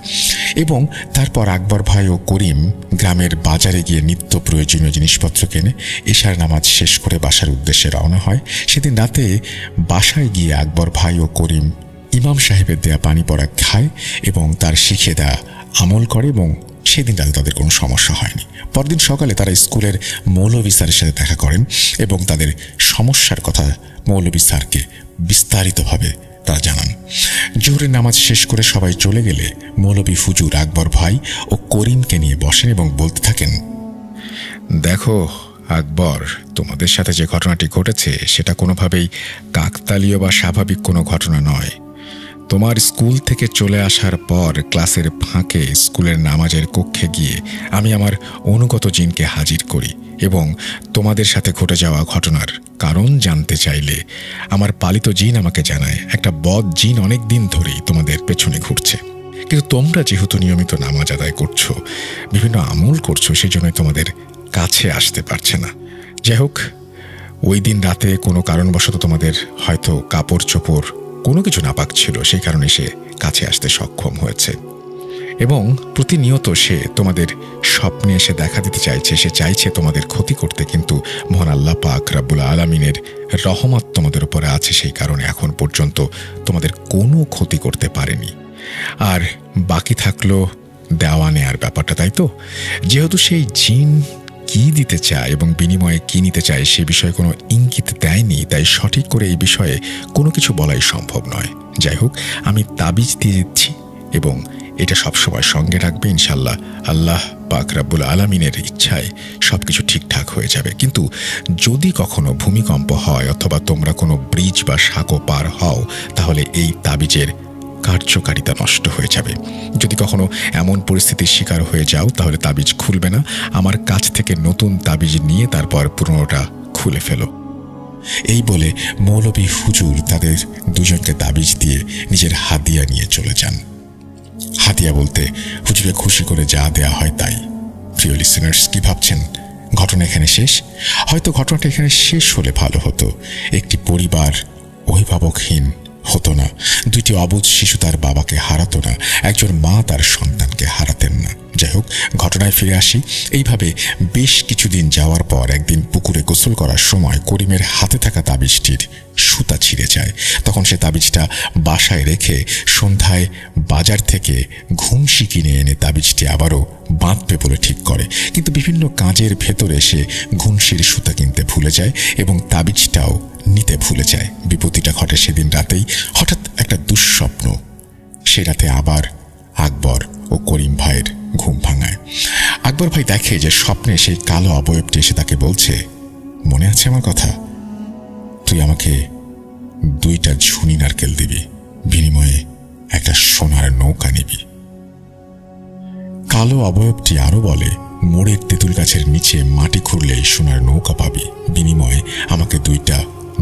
এবং তারপর আকবর ভাই ও করিম গ্রামের বাজারে গিয়ে নিত্য প্রয়োজনীয় জিনিসপত্র কেনে এশার নামাজ শেষ করে বাসার উদ্দেশ্যে রওনা হয়। সেদিন রাতে বাসায় গিয়ে আকবর ভাই ও করিম ইমাম সাহেবের দেয়া পানি পড়া খায় এবং তার শিখিয়ে দেয়া আমল করে এবং সেদিন রাতে তাদের কোনো সমস্যা হয়নি। পরদিন সকালে তারা স্কুলের মৌলভী স্যারের সাথে দেখা করেন এবং তাদের সমস্যার কথা মৌলভী স্যারকে বিস্তারিতভাবে তারা জানান। জোহরের নামাজ শেষ করে সবাই চলে গেলে মৌলভী হুজুর আকবর ভাই ও করিমকে নিয়ে বসেন এবং বলতে থাকেন, দেখো আকবর, তোমাদের সাথে যে ঘটনাটি ঘটেছে সেটা কোনোভাবেই কাকতালীয় বা স্বাভাবিক কোনো ঘটনা নয়। তোমার স্কুল থেকে চলে আসার পর ক্লাসের ফাঁকে স্কুলের নামাজের কক্ষে গিয়ে আমি আমার অনুগত জিনকে হাজির করি এবং তোমাদের সাথে ঘটে যাওয়া ঘটনার কারণ জানতে চাইলে আমার পালিত জিন আমাকে জানায় একটা বদ জিন অনেক দিন ধরেই তোমাদের পেছনে ঘুরছে। কিন্তু তোমরা যেহেতু নিয়মিত নামাজ আদায় করছো, বিভিন্ন আমল করছো, সেই জন্য তোমাদের কাছে আসতে পারছে না। যাই হোক, ওই দিন রাতে কোনো কারণবশত তোমাদের হয়তো কাপড় চোপড় কোনো কিছু নাপাক ছিল, সেই কারণে সে কাছে আসতে সক্ষম হয়েছে এবং প্রতিনিয়ত সে তোমাদের স্বপ্নে এসে দেখা দিতে চাইছে। সে চাইছে তোমাদের ক্ষতি করতে, কিন্তু মহান আল্লাহ পাক রব্বুল আলামিনের রহমত তোমাদের উপরে আছে, সেই কারণে এখন পর্যন্ত তোমাদের কোনো ক্ষতি করতে পারেনি। আর বাকি থাকলো দেওয়া নেয়ার ব্যাপারটা, তাই তো? যেহেতু সেই জিন কি দিতে চায় এবং বিনিময়ে কি নিতে চায় সে বিষয়ে কোনো ইঙ্গিত দেয়নি, তাই সঠিক করে এই বিষয়ে কোনো কিছু বলাই সম্ভব নয়। যাই হোক, আমি তাবিজ দিয়ে দিচ্ছি এবং এটা সবসময় সঙ্গে রাখবে। ইনশাল্লাহ আল্লাহ পাক রব্বুল আলামিনের ইচ্ছায় সবকিছু ঠিকঠাক হয়ে যাবে। কিন্তু যদি কখনো ভূমিকম্প হয় অথবা তোমরা কোনো ব্রিজ বা সাঁকো পার হও, তাহলে এই তাবিজের কার্যকারিতা নষ্ট হয়ে যাবে। যদি কখনো এমন পরিস্থিতির শিকার হয়ে যাও, তাহলে তাবিজ খুলবে না। আমার কাছ থেকে নতুন তাবিজ নিয়ে তারপর পুরনোটা খুলে ফেলো। এই বলে মৌলভী হুজুর তাদের দুজনকে তাবিজ দিয়ে নিজের হাদিয়া নিয়ে চলে যান। হাদিয়া বলতে হুজুরে খুশি করে যা দেয়া হয় তাই। প্রিয় লিসেনার্স, কি ভাবছেন ঘটনা এখানে শেষ? হয়তো ঘটনাটা এখানে শেষ হলে ভালো হতো। একটি পরিবার অভিভাবকহীন হতো না, দুইটি অবুঝ শিশু তার বাবাকে হারাতো না, একজন মা তার সন্তানকে হারাতেন না। যাই হোক, ঘটনায় ফিরে আসি। এইভাবে বেশ কিছুদিন যাওয়ার পর একদিন পুকুরে গোসল করার সময় করিমের হাতে থাকা তাবিজটির সুতা ছিঁড়ে যায়। তখন সে তাবিজটা বাসায় রেখে সন্ধ্যায় বাজার থেকে ঘুমসি কিনে এনে তাবিজটি আবারও বাঁধবে বলে ঠিক করে। কিন্তু বিভিন্ন কাজের ভেতরে সে ঘুমসির সুতা কিনতে ভুলে যায় এবং তাবিজটাও নিতে ভুলে যায়। বিপত্তিটা ঘটে সেদিন রাতেই। হঠাৎ একটা দুঃস্বপ্ন সে রাতে আবার আকবর ও করিম ভাইয়ের ঘুম ভাঙায়। আকবর ভাই দেখে যে স্বপ্নে সেই কালো অবয়বটি এসে তাকে বলছে, মনে আছে আমার কথা? তুই আমাকে 2টা ঝুনি নারকেল দিবি, বিনিময়ে একটা সোনার নৌকা নিবি। কালো অবয়বটি আরো বলে, মোড়ের তেঁতুল গাছের নিচে মাটি খুঁড়লেই সোনার নৌকা পাবি, বিনিময়ে আমাকে 2টা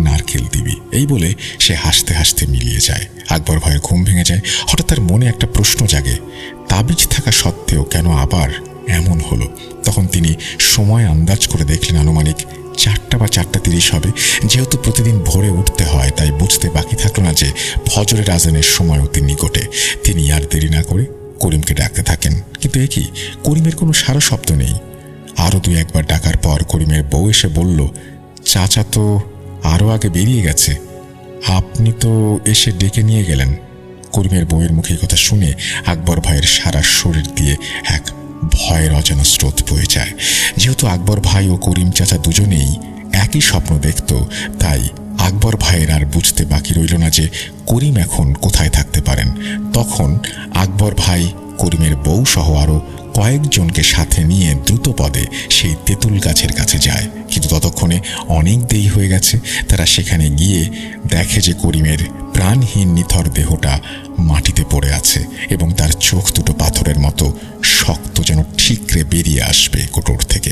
নারকেল দিবি। এই বলে সে হাসতে হাসতে মিলিয়ে যায়। আকবর ভাইয়ের ঘুম ভেঙে যায়। হঠাৎ তার মনে একটা প্রশ্ন জাগে, তাবিজ থাকা সত্ত্বেও কেন আবার এমন হলো? তখন তিনি সময় আন্দাজ করে দেখলেন আনুমানিক 4টা বা 4:30 হবে। যেহেতু প্রতিদিন ভোরে উঠতে হয়, তাই বুঝতে বাকি থাকলো না যে ফজরের আজানের সময় অতি নিকটে। তিনি আর দেরি না করে করিমকে ডাকতে থাকেন, কিন্তু এ কি, করিমের কোনো সারা শব্দ নেই। আরও 2-1বার ডাকার পর করিমের বউ এসে বলল, চাচা তো আরও আগে বেরিয়ে গেছে, আপনি তো এসে ডেকে নিয়ে গেলেন। করিমের বউয়ের মুখে কথা শুনে আকবর ভাইয়ের সারা শরীর দিয়ে এক ভয়ের অজানা স্রোত বয়ে যায়। যেহেতু আকবর ভাই ও করিম চাচা দুজনেই একই স্বপ্ন দেখত, তাই আকবর ভাইয়ের আর বুঝতে বাকি রইল না যে করিম এখন কোথায় থাকতে পারেন। তখন আকবর ভাই করিমের বউ সহ আরও কয়েকজনকে সাথে নিয়ে দ্রুত পদে সেই তেঁতুল গাছের কাছে যায়। কিন্তু ততক্ষণে অনেক দেরি হয়ে গেছে। তারা সেখানে গিয়ে দেখে যে করিমের প্রাণহীন নিথর দেহটা মাটিতে পড়ে আছে এবং তার চোখ দুটো পাথরের মতো শক্ত, যেন ঠিকরে বেরিয়ে আসবে কোটর থেকে।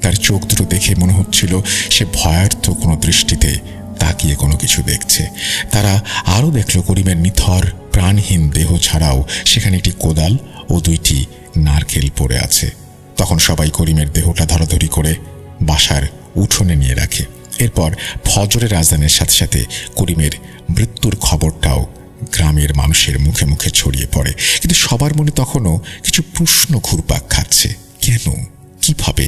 তার চোখ দুটো দেখে মনে হচ্ছিল সে ভয়ার্থ কোনো দৃষ্টিতে তাকিয়ে কোনো কিছু দেখছে। তারা আরও দেখল করিমের নিথর প্রাণহীন দেহ ছাড়াও সেখানে একটি কোদাল ও 2টি নারকেল পড়ে আছে। তখন সবাই করিমের দেহটা ধরাধরি করে বাসার উঠোনে নিয়ে রাখে। এরপর ফজরের আজানের সাথে সাথে করিমের মৃত্যুর খবরটাও গ্রামের মানুষের মুখে মুখে ছড়িয়ে পড়ে। কিন্তু সবার মনে তখনও কিছু প্রশ্ন ঘুরপাক খাচ্ছে। কেন, কিভাবে?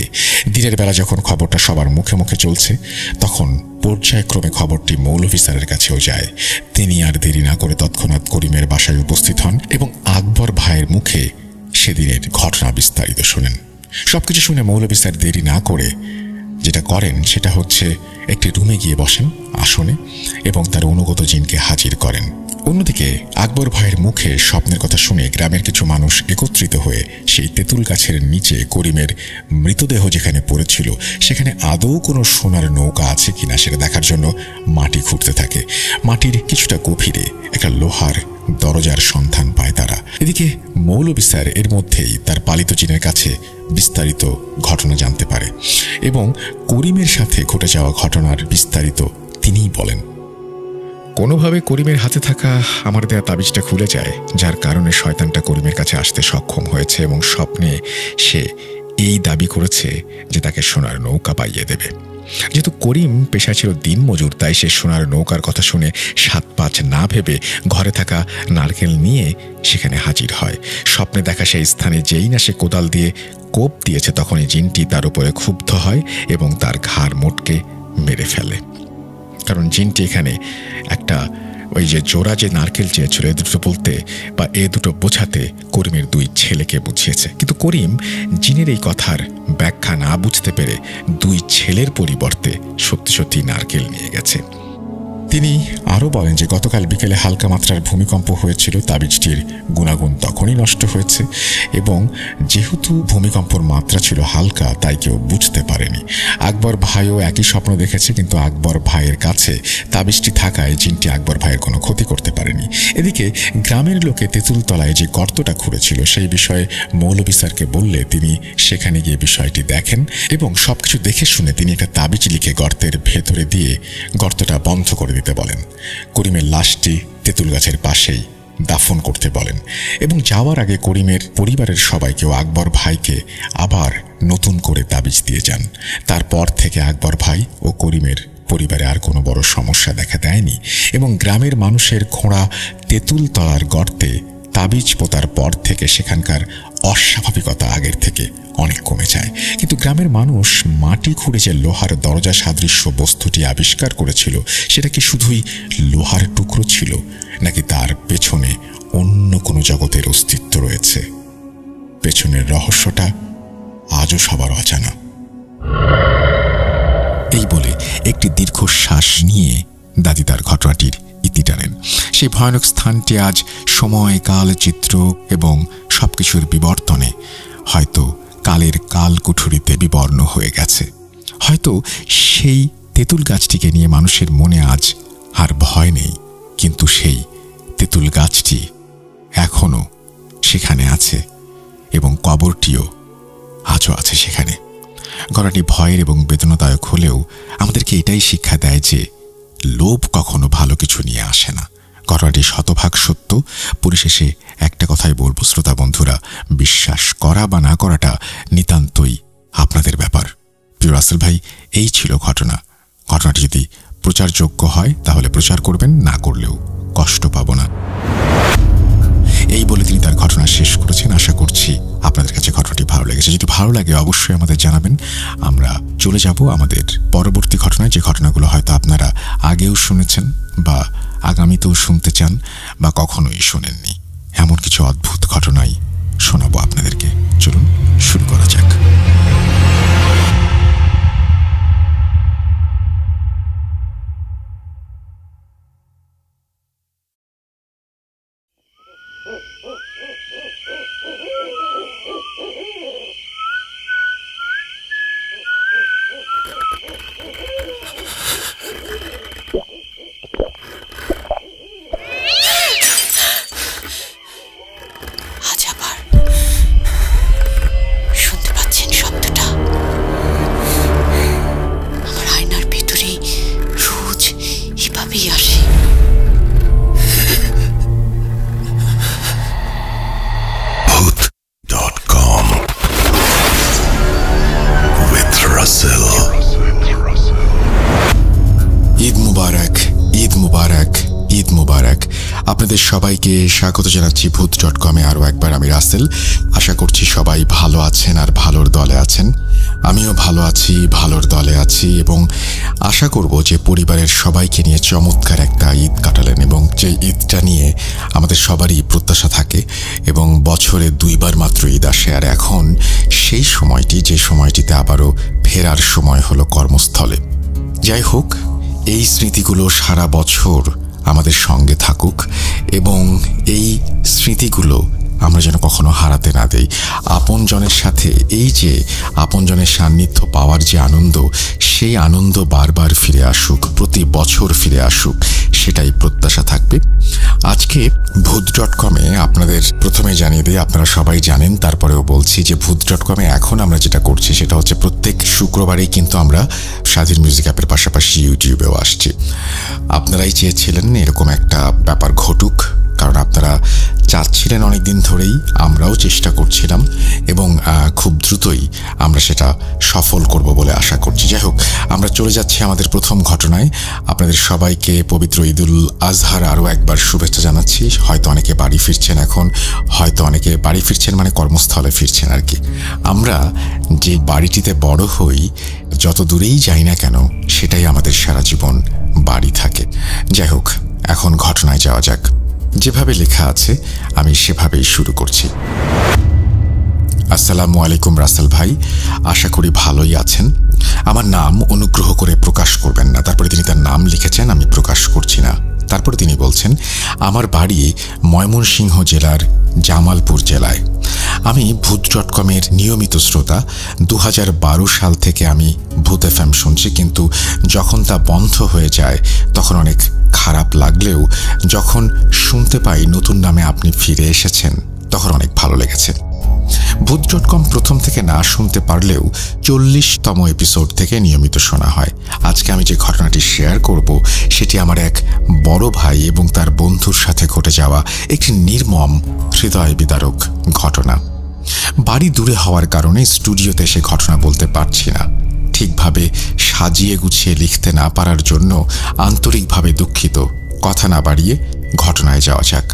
দিনের বেলা যখন খবরটা সবার মুখে মুখে চলছে, তখন পর্যায়ক্রমে খবরটি মৌলভী স্যারের কাছেও যায়। তিনি আর দেরি না করে তৎক্ষণাৎ করিমের বাসায় উপস্থিত হন এবং আকবর ভাইয়ের মুখে সেদিনের ঘটনা বিস্তারিত শোনেন। সবকিছু শুনে মৌলভী স্যার দেরি না করে যেটা করেন সেটা হচ্ছে একটি রুমে গিয়ে বসেন আসনে এবং তার অনুগত জিনকে হাজির করেন। অন্যদিকে আকবর ভাইয়ের মুখে স্বপ্নের কথা শুনে গ্রামের কিছু মানুষ একত্রিত হয়ে সেই তেঁতুল গাছের নিচে করিমের মৃতদেহ যেখানে পড়েছিল সেখানে আদৌ কোনো সোনার নৌকা আছে কিনা সেটা দেখার জন্য মাটি খুঁড়তে থাকে। মাটির কিছুটা গভীরে একটা লোহার দরজার সন্ধান পায় তারা। এদিকে মৌলভী স্যার এর মধ্যেই তার পালিত জিনের কাছে বিস্তারিত ঘটনা জানতে পারে এবং করিমের সাথে ঘটে যাওয়া ঘটনার বিস্তারিত তিনিই বলেন। কোনোভাবে করিমের হাতে থাকা আমার দেয়া তাবিজটা খুলে যায়, যার কারণে শয়তানটা করিমের কাছে আসতে সক্ষম হয়েছে এবং স্বপ্নে সে এই দাবি করেছে যে তাকে সোনার নৌকা পাইয়ে দেবে। যেহেতু করিম পেশা ছিল দিনমজুর, তাই সে সোনার নৌকার কথা শুনে 7-5 না ভেবে ঘরে থাকা নারকেল নিয়ে সেখানে হাজির হয়। স্বপ্নে দেখা সেই স্থানে যেই না সে কোদাল দিয়ে কোপ দিয়েছে, তখনই জিনটি তার উপরে ক্ষুব্ধ হয় এবং তার ঘাড় মোটকে মেরে ফেলে। কারণ জিনটি এখানে একটা ওই যে জোড়া যে নারকেল চেয়েছিল এ দুটো বলতে বা এ দুটো বোঝাতে করিমের 2 ছেলেকে বুঝিয়েছে। কিন্তু করিম জিনের এই কথার ব্যাখ্যা না বুঝতে পেরে 2 ছেলের পরিবর্তে সত্যি সত্যি নারকেল নিয়ে গেছে। তিনি আরও বলেন যে গতকাল বিকেলে হালকা মাত্রার ভূমিকম্প হয়েছিল। তাবিজটির গুণাগুণ তখনই নষ্ট হয়েছে এবং যেহেতু ভূমিকম্পর মাত্রা ছিল হালকা, তাই কেউ বুঝতে পারেনি। আকবর ভাইও একই স্বপ্ন দেখেছে, কিন্তু আকবর ভাইয়ের কাছে তাবিজটি থাকায় জিনটি আকবর ভাইয়ের কোনো ক্ষতি করতে পারেনি। এদিকে গ্রামের লোকে তেঁতুল তলায় যে গর্তটা খুঁড়েছিল সেই বিষয়ে মৌলভী স্যারকে বললে তিনি সেখানে গিয়ে বিষয়টি দেখেন এবং সবকিছু দেখে শুনে তিনি একটা তাবিজ লিখে গর্তের ভেতরে দিয়ে গর্তটা বন্ধ করে দিতে বলেন। করিমের লাশটি তেঁতুল গাছের পাশেই দাফন করতে বলেন এবং যাওয়ার আগে করিমের পরিবারের সবাইকেও আকবর ভাইকে আবার নতুন করে তাবিজ দিয়ে যান। তারপর থেকে আকবর ভাই ও করিমের পরিবারে আর কোনো বড় সমস্যা দেখা দেয়নি এবং গ্রামের মানুষের খোঁড়া তেঁতুল তলার গর্তে তাবিজ পোতার পর থেকে সেখানকার অস্বাভাবিকতা আগের থেকে অনেক কমে যায়। কিন্তু গ্রামের মানুষ মাটি খুঁড়ে যে লোহার দরজা সাদৃশ্য বস্তুটি আবিষ্কার করেছিল সেটা কি শুধুই লোহার টুকরো ছিল, নাকি তার পেছনে অন্য কোনো জগতের অস্তিত্ব রয়েছে? পেছনের রহস্যটা আজও সবার অজানা। এই বলে একটি দীর্ঘশ্বাস নিয়ে দাদি তার ঘটনাটির ইতি টানেন। সেই ভয়ানক স্থানটি আজ সময়, কাল, চিত্র এবং সবকিছুর বিবর্তনে হয়তো কালের কালকুঠুরিতে বিবর্ণ হয়ে গেছে। হয়তো সেই তেঁতুল গাছটিকে নিয়ে মানুষের মনে আজ আর ভয় নেই, কিন্তু সেই তেঁতুল গাছটি এখনো সেখানে আছে এবং কবরটিও আজও আছে সেখানে। গলাটি ভয়ের এবং বেদনাদায়ক হলেও আমাদেরকে এটাই শিক্ষা দেয় যে লোভ কখনো ভালো কিছু নিয়ে আসে না। ঘটনাটি শতভাগ সত্য। পরিশেষে একটা কথাই বলবো শ্রোতা বন্ধুরা, বিশ্বাস করা বা না করাটা নিতান্তই আপনাদের ব্যাপার। প্রিয় রাসেল ভাই, এই ছিল ঘটনাটি যদি প্রচারযোগ্য হয় তাহলে প্রচার করবেন, না করলেও কষ্ট পাবো না। এই বলে তিনি তার ঘটনা শেষ করেছেন। আশা করছি আপনাদের কাছে ঘটনাটি ভালো লেগেছে। যদি ভালো লাগে অবশ্যই আমাদের জানাবেন। আমরা চলে যাব আমাদের পরবর্তী ঘটনায়, যে ঘটনাগুলো হয়তো আপনারা আগেও শুনেছেন বা আগামীতেও শুনতে চান বা কখনোই শোনেননি। এমন কিছু অদ্ভুত ঘটনাই শোনাবো আপনাদেরকে। চলুন শুরু করা যাক। আপনাদের সবাইকে স্বাগত জানাচ্ছি ভূত.com-এ আরও একবার। আমি রাসেল। আশা করছি সবাই ভালো আছেন আর ভালোর দলে আছেন। আমিও ভালো আছি, ভালোর দলে আছি, এবং আশা করব যে পরিবারের সবাইকে নিয়ে চমৎকার একটা ঈদ কাটালেন, এবং যে ঈদটা নিয়ে আমাদের সবারই প্রত্যাশা থাকে, এবং বছরে 2 বার মাত্র ঈদ আসে। আর এখন সেই সময়টি, যে সময়টিতে আবারও ফেরার সময় হলো কর্মস্থলে। যাই হোক, এই স্মৃতিগুলো সারা বছর আমাদের সঙ্গে থাকুক, এবং এই স্মৃতিগুলো আমরা যেন কখনো হারাতে না দেই। আপনজনের সাথে এই যে আপনজনের সান্নিধ্য পাওয়ার যে আনন্দ, সেই আনন্দ বারবার ফিরে আসুক, প্রতি বছর ফিরে আসুক, সেটাই প্রত্যাশা থাকবে। আজকে ভূত.com-এ আপনাদের প্রথমে জানিয়ে দিই, আপনারা সবাই জানেন, তারপরেও বলছি যে ভূত.com-এ এখন আমরা যেটা করছি সেটা হচ্ছে প্রত্যেক শুক্রবারেই কিন্তু আমরা স্বাধীন মিউজিক অ্যাপের পাশাপাশি ইউটিউবেও আসছি। আপনারাই চেয়েছিলেন এরকম একটা ব্যাপার ঘটুক, কারণ আপনারা চাচ্ছিলেন অনেকদিন ধরেই, আমরাও চেষ্টা করছিলাম, এবং খুব দ্রুতই আমরা সেটা সফল করব বলে আশা করছি। যাই হোক, আমরা চলে যাচ্ছি আমাদের প্রথম ঘটনায়। আপনাদের সবাইকে পবিত্র ঈদুল আজহার আরও একবার শুভেচ্ছা জানাচ্ছি। হয়তো অনেকে বাড়ি ফিরছেন এখন, হয়তো অনেকে বাড়ি ফিরছেন মানে কর্মস্থলে ফিরছেন আর কি। আমরা যে বাড়িটিতে বড় হই, যত দূরেই যাই না কেন, সেটাই আমাদের সারা জীবন বাড়ি থাকে। যাই হোক, এখন ঘটনায় যাওয়া যাক। যেভাবে লেখা আছে আমি সেভাবেই শুরু করছি। আসসালামু আলাইকুম রাসেল ভাই, আশা করি ভালোই আছেন। আমার নাম অনুগ্রহ করে প্রকাশ করবেন না। তারপরে তিনি তার নাম লিখেছেন, আমি প্রকাশ করছি না। তারপরে তিনি বলছেন, আমার বাড়ি ময়মনসিংহ জেলার জামালপুর জেলায়। আমি ভূত.com-এর নিয়মিত শ্রোতা। 2012 সাল থেকে আমি ভূত FM শুনছি, কিন্তু যখন তা বন্ধ হয়ে যায় তখন অনেক খারাপ লাগলেও যখন শুনতে পাই নতুন নামে আপনি ফিরে এসেছেন, তখন অনেক ভালো লেগেছে। ভূত.com প্রথম থেকে না শুনতে পারলেও 40তম এপিসোড থেকে নিয়মিত শোনা হয়। আজকে আমি যে ঘটনাটি শেয়ার করব সেটি আমার এক বড় ভাই এবং তার বন্ধুর সাথে ঘটে যাওয়া একটি নির্মম হৃদয় বিদারক ঘটনা। বাড়ি দূরে হওয়ার কারণে স্টুডিওতে সে ঘটনা বলতে পারছি না। ঠিকভাবে সাজিয়ে গুছিয়ে লিখতে না পারার জন্য আন্তরিকভাবে দুঃখিত। কথা না বাড়িয়ে ঘটনায় যাওয়া যাক।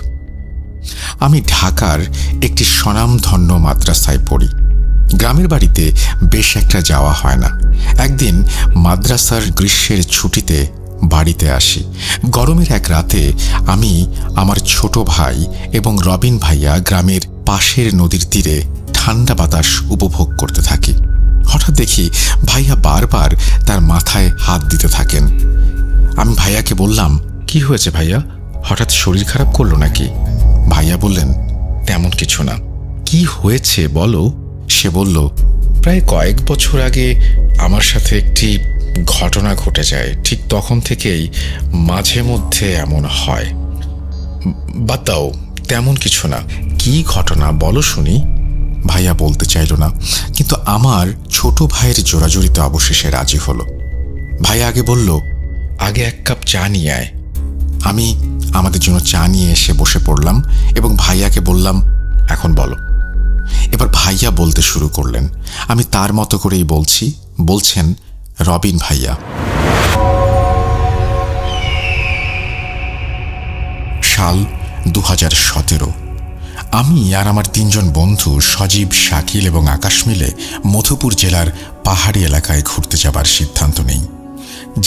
আমি ঢাকার একটি স্বনামধন্য মাদ্রাসায় পড়ি। গ্রামের বাড়িতে বেশ একটা যাওয়া হয় না। একদিন মাদ্রাসার গ্রীষ্মের ছুটিতে বাড়িতে আসি। গরমের এক রাতে আমি, আমার ছোট ভাই এবং রবিন ভাইয়া গ্রামের পাশের নদীর তীরে ঠান্ডা বাতাস উপভোগ করতে থাকি। হঠাৎ দেখি ভাইয়া বারবার তার মাথায় হাত দিতে থাকেন। আমি ভাইয়াকে বললাম, কি হয়েছে ভাইয়া, হঠাৎ শরীর খারাপ করলো নাকি? ভাইয়া বললেন, তেমন কিছু না। কি হয়েছে বলো? সে বলল, প্রায় কয়েক বছর আগে আমার সাথে একটি ঘটনা ঘটে যায়। ঠিক তখন থেকেই মাঝে মধ্যে এমন হয়। বাদ দাও, তেমন কিছু না। কি ঘটনা বলো শুনি? ভাইয়া বলতে চাইল না, কিন্তু আমার ছোট ভাইয়ের জোরাজুরিতে অবশেষে রাজি হলো। ভাইয়া আগে বলল, আগে 1 কাপ চা নিয়ে আয়। আমি আমাদের জন্য চা নিয়ে এসে বসে পড়লাম এবং ভাইয়াকে বললাম, এখন বলো। এবার ভাইয়া বলতে শুরু করলেন। আমি তার মতো করেই বলছি। বলছেন, রবিন ভাইয়া। সাল 2017। আমি আর আমার 3 জন বন্ধু সজীব, শাকিল এবং আকাশ মিলে মধুপুর জেলার পাহাড়ি এলাকায় ঘুরতে যাবার সিদ্ধান্ত নেই।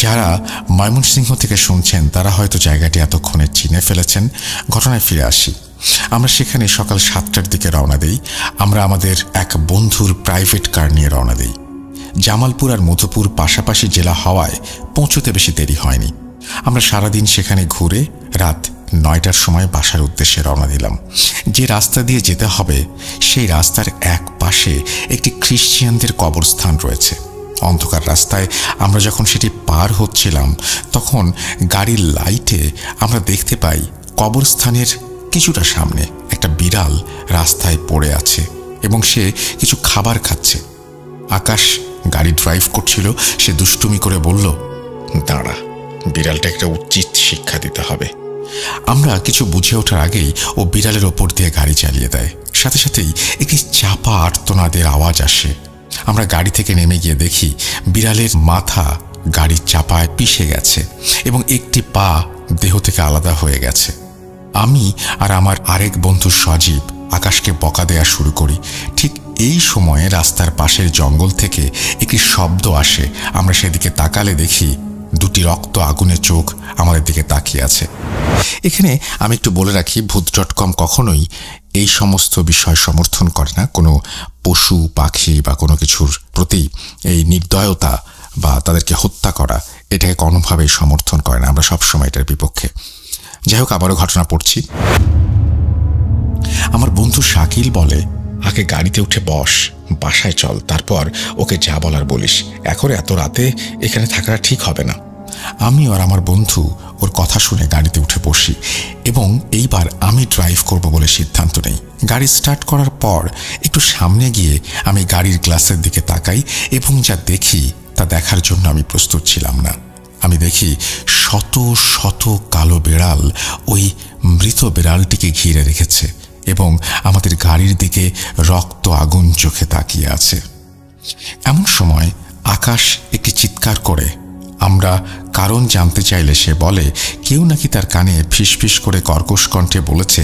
যারা ময়মনসিংহ থেকে শুনছেন তারা হয়তো জায়গাটি এতক্ষণে চিনে ফেলেছেন। ঘটনায় ফিরে আসি। আমরা সেখানে সকাল 7টার দিকে রওনা দেই। আমরা আমাদের এক বন্ধুর প্রাইভেট কার নিয়ে রওনা দেই। জামালপুর আর মধুপুর পাশাপাশি জেলা হওয়ায় পৌঁছতে বেশি দেরি হয়নি। আমরা সারাদিন সেখানে ঘুরে রাত 9টার সময় বাসার উদ্দেশ্যে রওনা দিলাম। যে রাস্তা দিয়ে যেতে হবে সেই রাস্তার এক পাশে একটি খ্রিস্টানদের কবরস্থান রয়েছে। অন্ধকার রাস্তায় আমরা যখন সেটি পার হচ্ছিলাম তখন গাড়ির লাইটে আমরা দেখতে পাই কবরস্থানের কিছুটা সামনে একটা বিড়াল রাস্তায় পড়ে আছে এবং সে কিছু খাবার খাচ্ছে। আকাশ গাড়ি ড্রাইভ করছিল। সে দুষ্টুমি করে বলল, দাঁড়া, বিড়ালটা একটা উচিত শিক্ষা দিতে হবে। আমরা কিছু বুঝে ওঠার আগেই ও বিড়ালের ওপর দিয়ে গাড়ি চালিয়ে দেয়। সাথে সাথেই একটি চাপা আর্তনাদের আওয়াজ আসে। আমরা গাড়ি থেকে নেমে গিয়ে দেখি বিড়ালের মাথা গাড়ির চাপায় পিষে গেছে এবং একটি পা দেহ থেকে আলাদা হয়ে গেছে। আমি আর আমার আরেক বন্ধু সজীব আকাশকে বকা দেয়া শুরু করি। ঠিক এই সময়ে রাস্তার পাশের জঙ্গল থেকে একটি শব্দ আসে। আমরা সেদিকে তাকালে দেখি 2টি রক্ত আগুনে চোখ আমাদের দিকে তাকিয়ে আছে। এখানে আমি একটু বলে রাখি, ভূত.com কখনোই এই সমস্ত বিষয় সমর্থন করে না। কোনো পশু পাখি বা কোনো কিছুর প্রতি এই নির্দয়তা বা তাদেরকে হত্যা করা, এটাকে কোনোভাবেই সমর্থন করে না। আমরা সবসময় এটার বিপক্ষে। যাই হোক, আবারও ঘটনা পড়ছি। আমার বন্ধু শাকিল বলে, আগে গাড়িতে উঠে বস, বাসায় চল, তারপর ওকে যা বলার বলিস। এখন এত রাতে এখানে থাকাটা ঠিক হবে না। আমি আর আমার বন্ধু ওর কথা শুনে গাড়িতে উঠে বসি এবং এইবার আমি ড্রাইভ করব বলে সিদ্ধান্ত নেই। গাড়ি স্টার্ট করার পর একটু সামনে গিয়ে আমি গাড়ির গ্লাসের দিকে তাকাই এবং যা দেখি তা দেখার জন্য আমি প্রস্তুত ছিলাম না। আমি দেখি শত শত কালো বিড়াল ওই মৃত বিড়ালটিকে ঘিরে রেখেছে এবং আমাদের গাড়ির দিকে রক্ত আগুন চোখে তাকিয়ে আছে। এমন সময় আকাশ একটি চিৎকার করে। আমরা কারণ জানতে চাইলে সে বলে, কেউ নাকি তার কানে ফিসফিস করে কর্কশ কণ্ঠে বলেছে,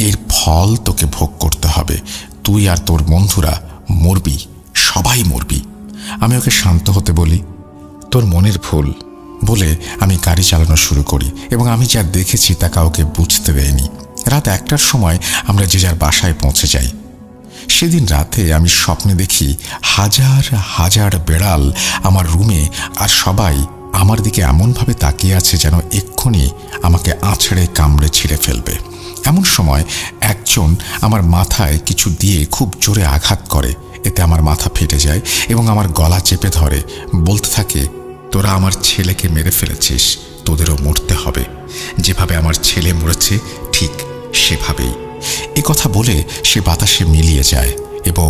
এর ফল তোকে ভোগ করতে হবে, তুই আর তোর বন্ধুরা মরবি, সবাই মরবি। আমি ওকে শান্ত হতে বলি, তোর মনের ভুল বলে আমি গাড়ি চালানো শুরু করি এবং আমি যা দেখেছি তা কাউকে বুঝতে দেয়নি। রাত 1টার সময় আমরা যে যার বাসায় পৌঁছে যাই। সেদিন রাতে আমি স্বপ্নে দেখি হাজার হাজার বেড়াল আমার রুমে, আর সবাই আমার দিকে এমনভাবে তাকিয়ে আছে যেন এক্ষুনি আমাকে আছড়ে কামড়ে ছিঁড়ে ফেলবে। এমন সময় একজন আমার মাথায় কিছু দিয়ে খুব জোরে আঘাত করে। এতে আমার মাথা ফেটে যায় এবং আমার গলা চেপে ধরে, বলতে থাকে, তোরা আমার ছেলেকে মেরে ফেলেছিস, তোদেরও মরতে হবে। যেভাবে আমার ছেলে মরেছে ঠিক সেভাবেই। এ কথা বলে সে বাতাসে মিলিয়ে যায় এবং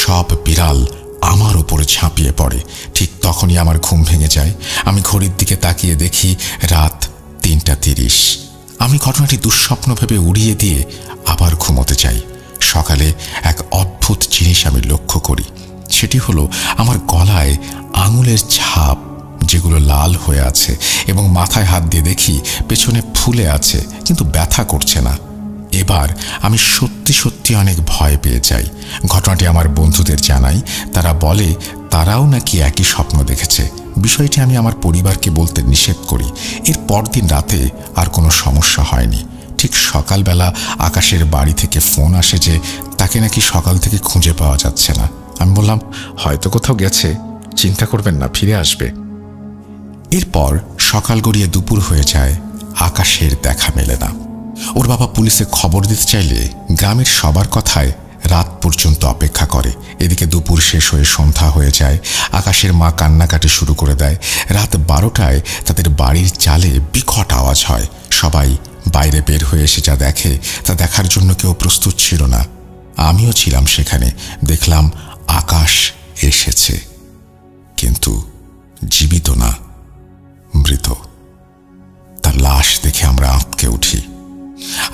সব বিড়াল আমার উপরে ঝাঁপিয়ে পড়ে। ঠিক তখনই আমার ঘুম ভেঙে যায়। আমি ঘড়ির দিকে তাকিয়ে দেখি রাত 3:30। আমি ঘটনাটি দুঃস্বপ্ন ভেবে উড়িয়ে দিয়ে আবার ঘুমোতে যাই। সকালে এক অদ্ভুত জিনিস আমি লক্ষ্য করি। সেটি হলো আমার গলায় আঙুলের ছাপ, যেগুলো লাল হয়ে আছে, এবং মাথায় হাত দিয়ে দেখি পেছনে ফুলে আছে কিন্তু ব্যথা করছে না। এবার আমি সত্যি সত্যি অনেক ভয় পেয়ে যাই। ঘটনাটি আমার বন্ধুদের জানাই। তারা বলে তারাও নাকি একই স্বপ্ন দেখেছে। বিষয়টি আমি আমার পরিবারকে বলতে নিষেধ করি। এর পরদিন রাতে আর কোনো সমস্যা হয়নি। ঠিক সকালবেলা আকাশের বাড়ি থেকে ফোন আসে যে তাকে নাকি সকাল থেকে খুঁজে পাওয়া যাচ্ছে না। আমি বললাম, হয়তো কোথাও গেছে, চিন্তা করবেন না, ফিরে আসবে। এরপর সকাল গড়িয়ে দুপুর হয়ে যায়, আকাশের দেখা মেলে না। ওর বাবা পুলিশে খবর দিতে চাইলে গ্রামের সবার কথায় রাত পর্যন্ত অপেক্ষা করে। এদিকে দুপুর শেষ হয়ে সন্ধ্যা হয়ে যায়। আকাশের মা কান্নাকাটি শুরু করে দেয়। রাত 12টায় তাদের বাড়ির চালে বিকট আওয়াজ হয়। সবাই বাইরে বের হয়ে এসে যা দেখে তা দেখার জন্য কেউ প্রস্তুত ছিল না। আমিও ছিলাম সেখানে। দেখলাম আকাশ এসেছে, কিন্তু জীবিত না, মৃত। তার লাশ দেখে আমরা আমরা আঁতকে উঠি।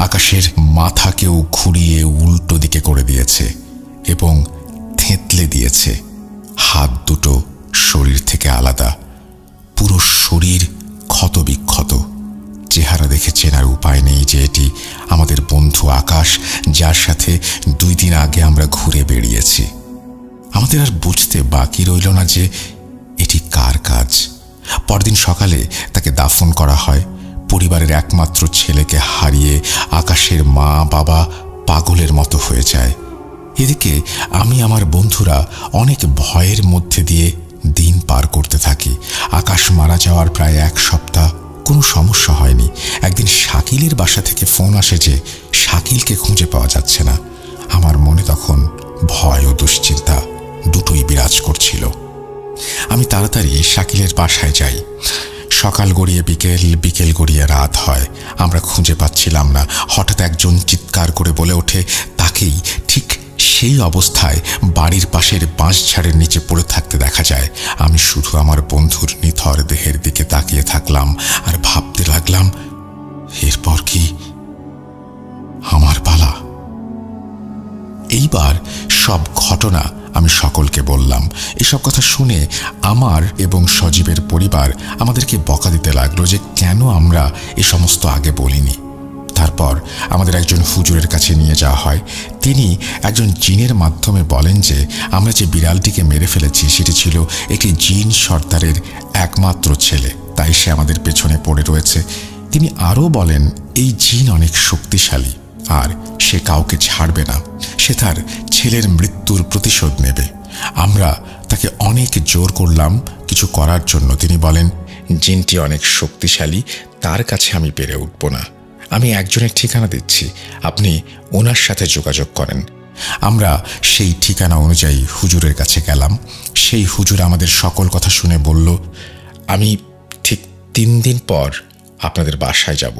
আকাশের মাথাকেও ঘুরিয়ে উল্টো দিকে করে দিয়েছে এবং থেঁতলে দিয়েছে। হাত দুটো শরীর থেকে আলাদা, পুরো শরীর ক্ষতবিক্ষত। চেহারা দেখে চেনার উপায় নেই যে এটি আমাদের বন্ধু আকাশ, যার সাথে 2 দিন আগে আমরা ঘুরে বেরিয়েছি। আমাদের আর বুঝতে বাকি রইল না যে এটি কার কাজ। পরদিন সকালে তাকে দাফন করা হয়। পরিবারের একমাত্র ছেলেকে হারিয়ে আকাশের মা বাবা পাগলের মতো হয়ে যায়। এদিকে আমি আমার বন্ধুরা অনেক ভয়ের মধ্যে দিয়ে দিন পার করতে থাকি। আকাশ মারা যাওয়ার প্রায় 1 সপ্তাহ কোনো সমস্যা হয়নি। একদিন শাকিলের বাসা থেকে ফোন আসে যে শাকিলকে খুঁজে পাওয়া যাচ্ছে না। আমার মনে তখন ভয় ও দুশ্চিন্তা দুটোই বিরাজ করছিল। আমি তাড়াতাড়ি শাকিলের বাসায় যাই। সকাল গড়িয়ে বিকেল, বিকেল গড়িয়ে রাত হয়। আমরা খুঁজে পাচ্ছিলাম না। হঠাৎ একজন চিৎকার করে বলে ওঠে তাকেই ঠিক সেই অবস্থায় বাড়ির পাশের বাঁশঝাড়ের নিচে পড়ে থাকতে দেখা যায়। আমি শুধু আমার বন্ধুর নিথর দেহের দিকে তাকিয়ে থাকলাম আর ভাবতে লাগলাম, এরপর কি আমার পালা? এইবার সব ঘটনা আমি সকলকে বললাম। এসব কথা শুনে আমার এবং সজীবের পরিবার আমাদেরকে বকা দিতে লাগলো যে কেন আমরা এ সমস্ত আগে বলিনি। তারপর আমাদের একজন হুজুরের কাছে নিয়ে যাওয়া হয়। তিনি একজন জিনের মাধ্যমে বলেন যে আমরা যে বিড়ালটিকে মেরে ফেলেছি সেটি ছিল একটি জিন সর্দারের একমাত্র ছেলে, তাই সে আমাদের পেছনে পড়ে রয়েছে। তিনি আরও বলেন এই জিন অনেক শক্তিশালী আর সে কাউকে ছাড়বে না। সে তার ছেলের মৃত্যুর প্রতিশোধ নেবে। আমরা তাকে অনেক জোর করলাম কিছু করার জন্য। তিনি বলেন জিনটি অনেক শক্তিশালী, তার কাছে আমি পেরে উঠব না। আমি একজনের ঠিকানা দিচ্ছি, আপনি ওনার সাথে যোগাযোগ করেন। আমরা সেই ঠিকানা অনুযায়ী হুজুরের কাছে গেলাম। সেই হুজুর আমাদের সকল কথা শুনে বলল, আমি ঠিক 3 দিন পর আপনাদের বাসায় যাব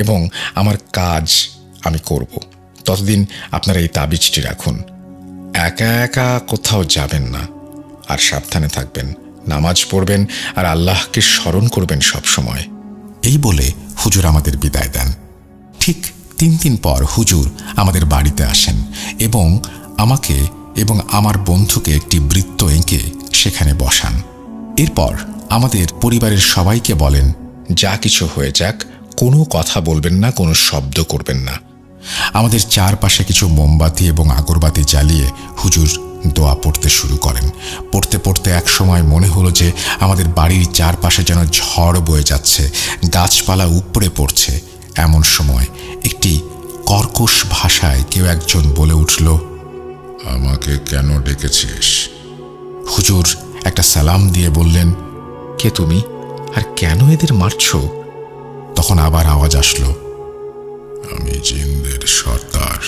এবং আমার কাজ আমি করব। ততদিন আপনারা এই তাবিজটি রাখুন। একা একা কোথাও যাবেন না, আর সাবধানে থাকবেন, নামাজ পড়বেন আর আল্লাহকে স্মরণ করবেন সব সময়। এই বলে হুজুর আমাদের বিদায় দেন। ঠিক 3 দিন পর হুজুর আমাদের বাড়িতে আসেন এবং আমাকে এবং আমার বন্ধুকে একটি বৃত্ত এঁকে সেখানে বসান। এরপর আমাদের পরিবারের সবাইকে বলেন যা কিছু হয়ে যাক কোনো কথা বলবেন না, কোনো শব্দ করবেন না। আমাদের চারপাশে কিছু মোমবাতি এবং আগরবাতি জ্বালিয়ে হুজুর দোয়া পড়তে শুরু করেন। পড়তে পড়তে এক সময় মনে হলো যে আমাদের বাড়ির চারপাশে যেন ঝড় বয়ে যাচ্ছে, গাছপালা উপড়ে পড়ছে। এমন সময় একটি কর্কশ ভাষায় কেউ একজন বলে উঠল, আমাকে কেন ডেকেছিস? হুজুর একটা সালাম দিয়ে বললেন, কে তুমি আর কেন এদের মারছ? তখন আবার আওয়াজ আসলো, আমি জিনদের সর্দার।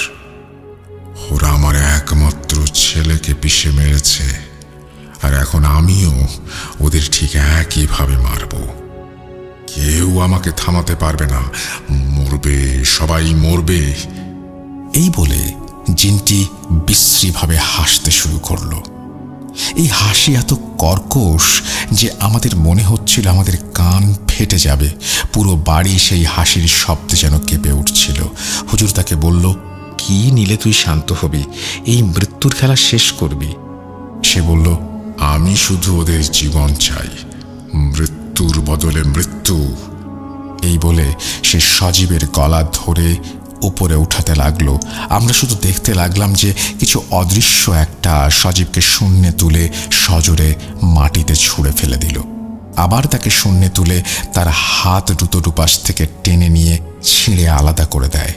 ওরা আমার একমাত্র ছেলেকে পিষে মেরেছে আর এখন আমিও ওদের ঠিক একইভাবে মারব। কেউ আমাকে থামাতে পারবে না, মরবে, সবাই মরবে। এই বলে জিনটি বিশ্রীভাবে হাসতে শুরু করলো। এই হাসি এত কর্কশ যে আমাদের মনে হচ্ছিল আমাদের কান ফেটে যাবে। পুরো বাড়ি সেই হাসির শব্দে যেন কেঁপে উঠছিল। হুজুর তাকে বলল, কি নিলে তুই শান্ত হবি, এই মৃত্যুর খেলা শেষ করবি? সে বলল, আমি শুধু ওদের জীবন চাই, মৃত্যুর বদলে মৃত্যু। এই বলে সে সজীবের গলা ধরে উপরে উঠাতে লাগলো। আমরা শুধু দেখতে লাগলাম যে কিছু অদৃশ্য একটা সজীবকে শূন্যে তুলে সজোরে মাটিতে ছুঁড়ে ফেলে দিল। আবার তাকে শূন্যে তুলে তার হাত দুটো দুপাশ থেকে টেনে নিয়ে ছিঁড়ে আলাদা করে দেয়।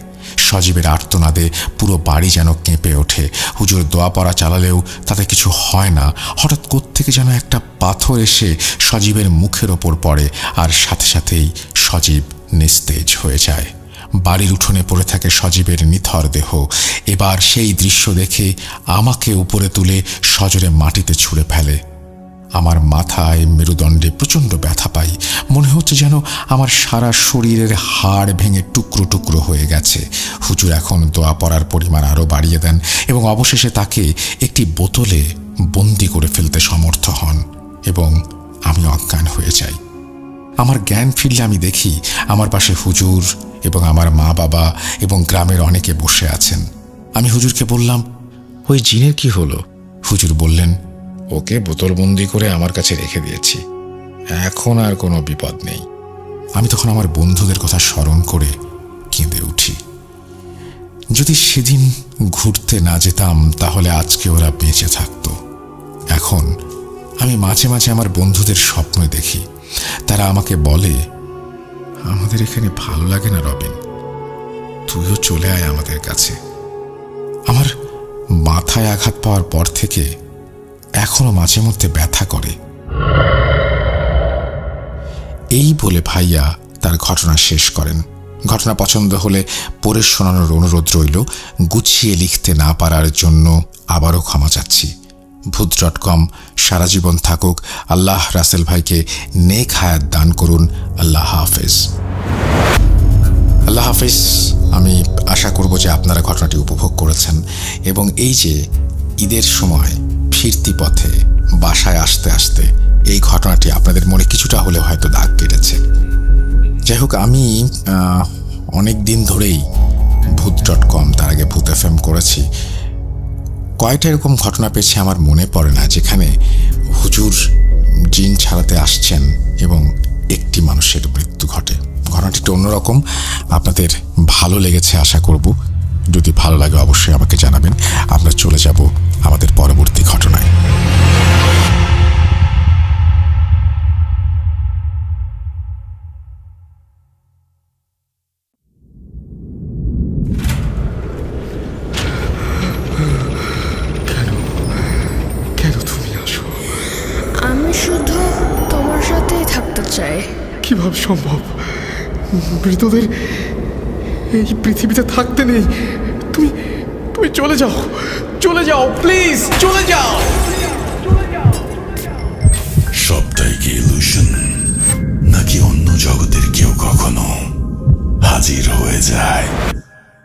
সজীবের আর্তনাদে পুরো বাড়ি যেন কেঁপে ওঠে। হুজুর দোয়া পড়া চালালেও তাতে কিছু হয় না। হঠাৎ কোত্থেকে যেন একটা পাথর এসে সজীবের মুখের ওপর পড়ে আর সাথে সাথেই সজীব নিস্তেজ হয়ে যায়। বাড়ির উঠোনে পড়ে থাকে সজীবের নিথর দেহ। এবার সেই দৃশ্য দেখে আমাকে উপরে তুলে সজোরে মাটিতে ছুঁড়ে ফেলে। আমার মাথায় মেরুদণ্ডে প্রচণ্ড ব্যথা পাই। মনে হচ্ছে যেন আমার সারা শরীরের হাড় ভেঙে টুকরো টুকরো হয়ে গেছে। হুজুর এখন দোয়া পড়ার পরিমাণ আরও বাড়িয়ে দেন এবং অবশেষে তাকে একটি বোতলে বন্দি করে ফেলতে সমর্থ হন এবং আমি অজ্ঞান হয়ে যাই। আমার জ্ঞান ফিরলে আমি দেখি আমার পাশে হুজুর এবং আমার মা বাবা এবং গ্রামের অনেকে বসে আছেন। আমি হুজুরকে বললাম, ওই জিনের কি হলো? হুজুর বললেন, ওকে বোতলবন্দি করে আমার কাছে রেখে দিয়েছি, এখন আর কোনো বিপদ নেই। আমি তখন আমার বন্ধুদের কথা স্মরণ করে কেঁদে উঠি। যদি সেদিন ঘুরতে না যেতাম তাহলে আজকে ওরা বেঁচে থাকতো। এখন আমি মাঝে মাঝে আমার বন্ধুদের স্বপ্ন দেখি। তারা আমাকে বলে, আমাদের এখানে ভালো লাগে না রবিন, তুইও চলে আয় আমাদের কাছে। আমার মাথায় আঘাত পাওয়ার পর থেকে এখনো মাঝে মধ্যে ব্যথা করে। এই বলে ভাইয়া তার ঘটনা শেষ করেন। ঘটনা পছন্দ হলে পড়ে শোনানোর অনুরোধ রইল। গুছিয়ে লিখতে না পারার জন্য আবারও ক্ষমা চাচ্ছি। ভূত.com সারা জীবন থাকুক। আল্লাহ রাসেল ভাইকে নেক হায়াত দান করুন। আল্লাহ হাফেজ। আল্লাহ হাফেজ। আমি আশা করব যে আপনারা ঘটনাটি উপভোগ করেছেন এবং এই যে ঈদের সময় ফিরতি পথে বাসায় আসতে আসতে এই ঘটনাটি আপনাদের মনে কিছুটা হলেও হয়তো দাগ কেটেছে। যাই হোক, আমি অনেক দিন ধরেই ভূত.com, তার আগে ভূত FM করেছি। কয়েকটা এরকম ঘটনা পেয়েছি আমার মনে পড়ে না, যেখানে হুজুর জিন ছাড়াতে আসছেন এবং একটি মানুষের মৃত্যু ঘটে। ঘটনাটি একটু অন্যরকম, আপনাদের ভালো লেগেছে আশা করব। যদি ভালো লাগে অবশ্যই আমাকে জানাবেন। আমরা চলে যাব আমাদের পরবর্তী ঘটনায়। কেন তুমি আসো? আমি শুধু তোমার সাথেই থাকতে চাই। কিভাবে সম্ভব? মৃতদের এই পৃথিবীতে থাকতে নেই। তুমি তুমি চলে যাও, চলে যাও, প্লিজ চলে যাও। সবটাই কি ইলুশন, নাকি অন্য জগতের কেউ কখনো হাজির হয়ে যায়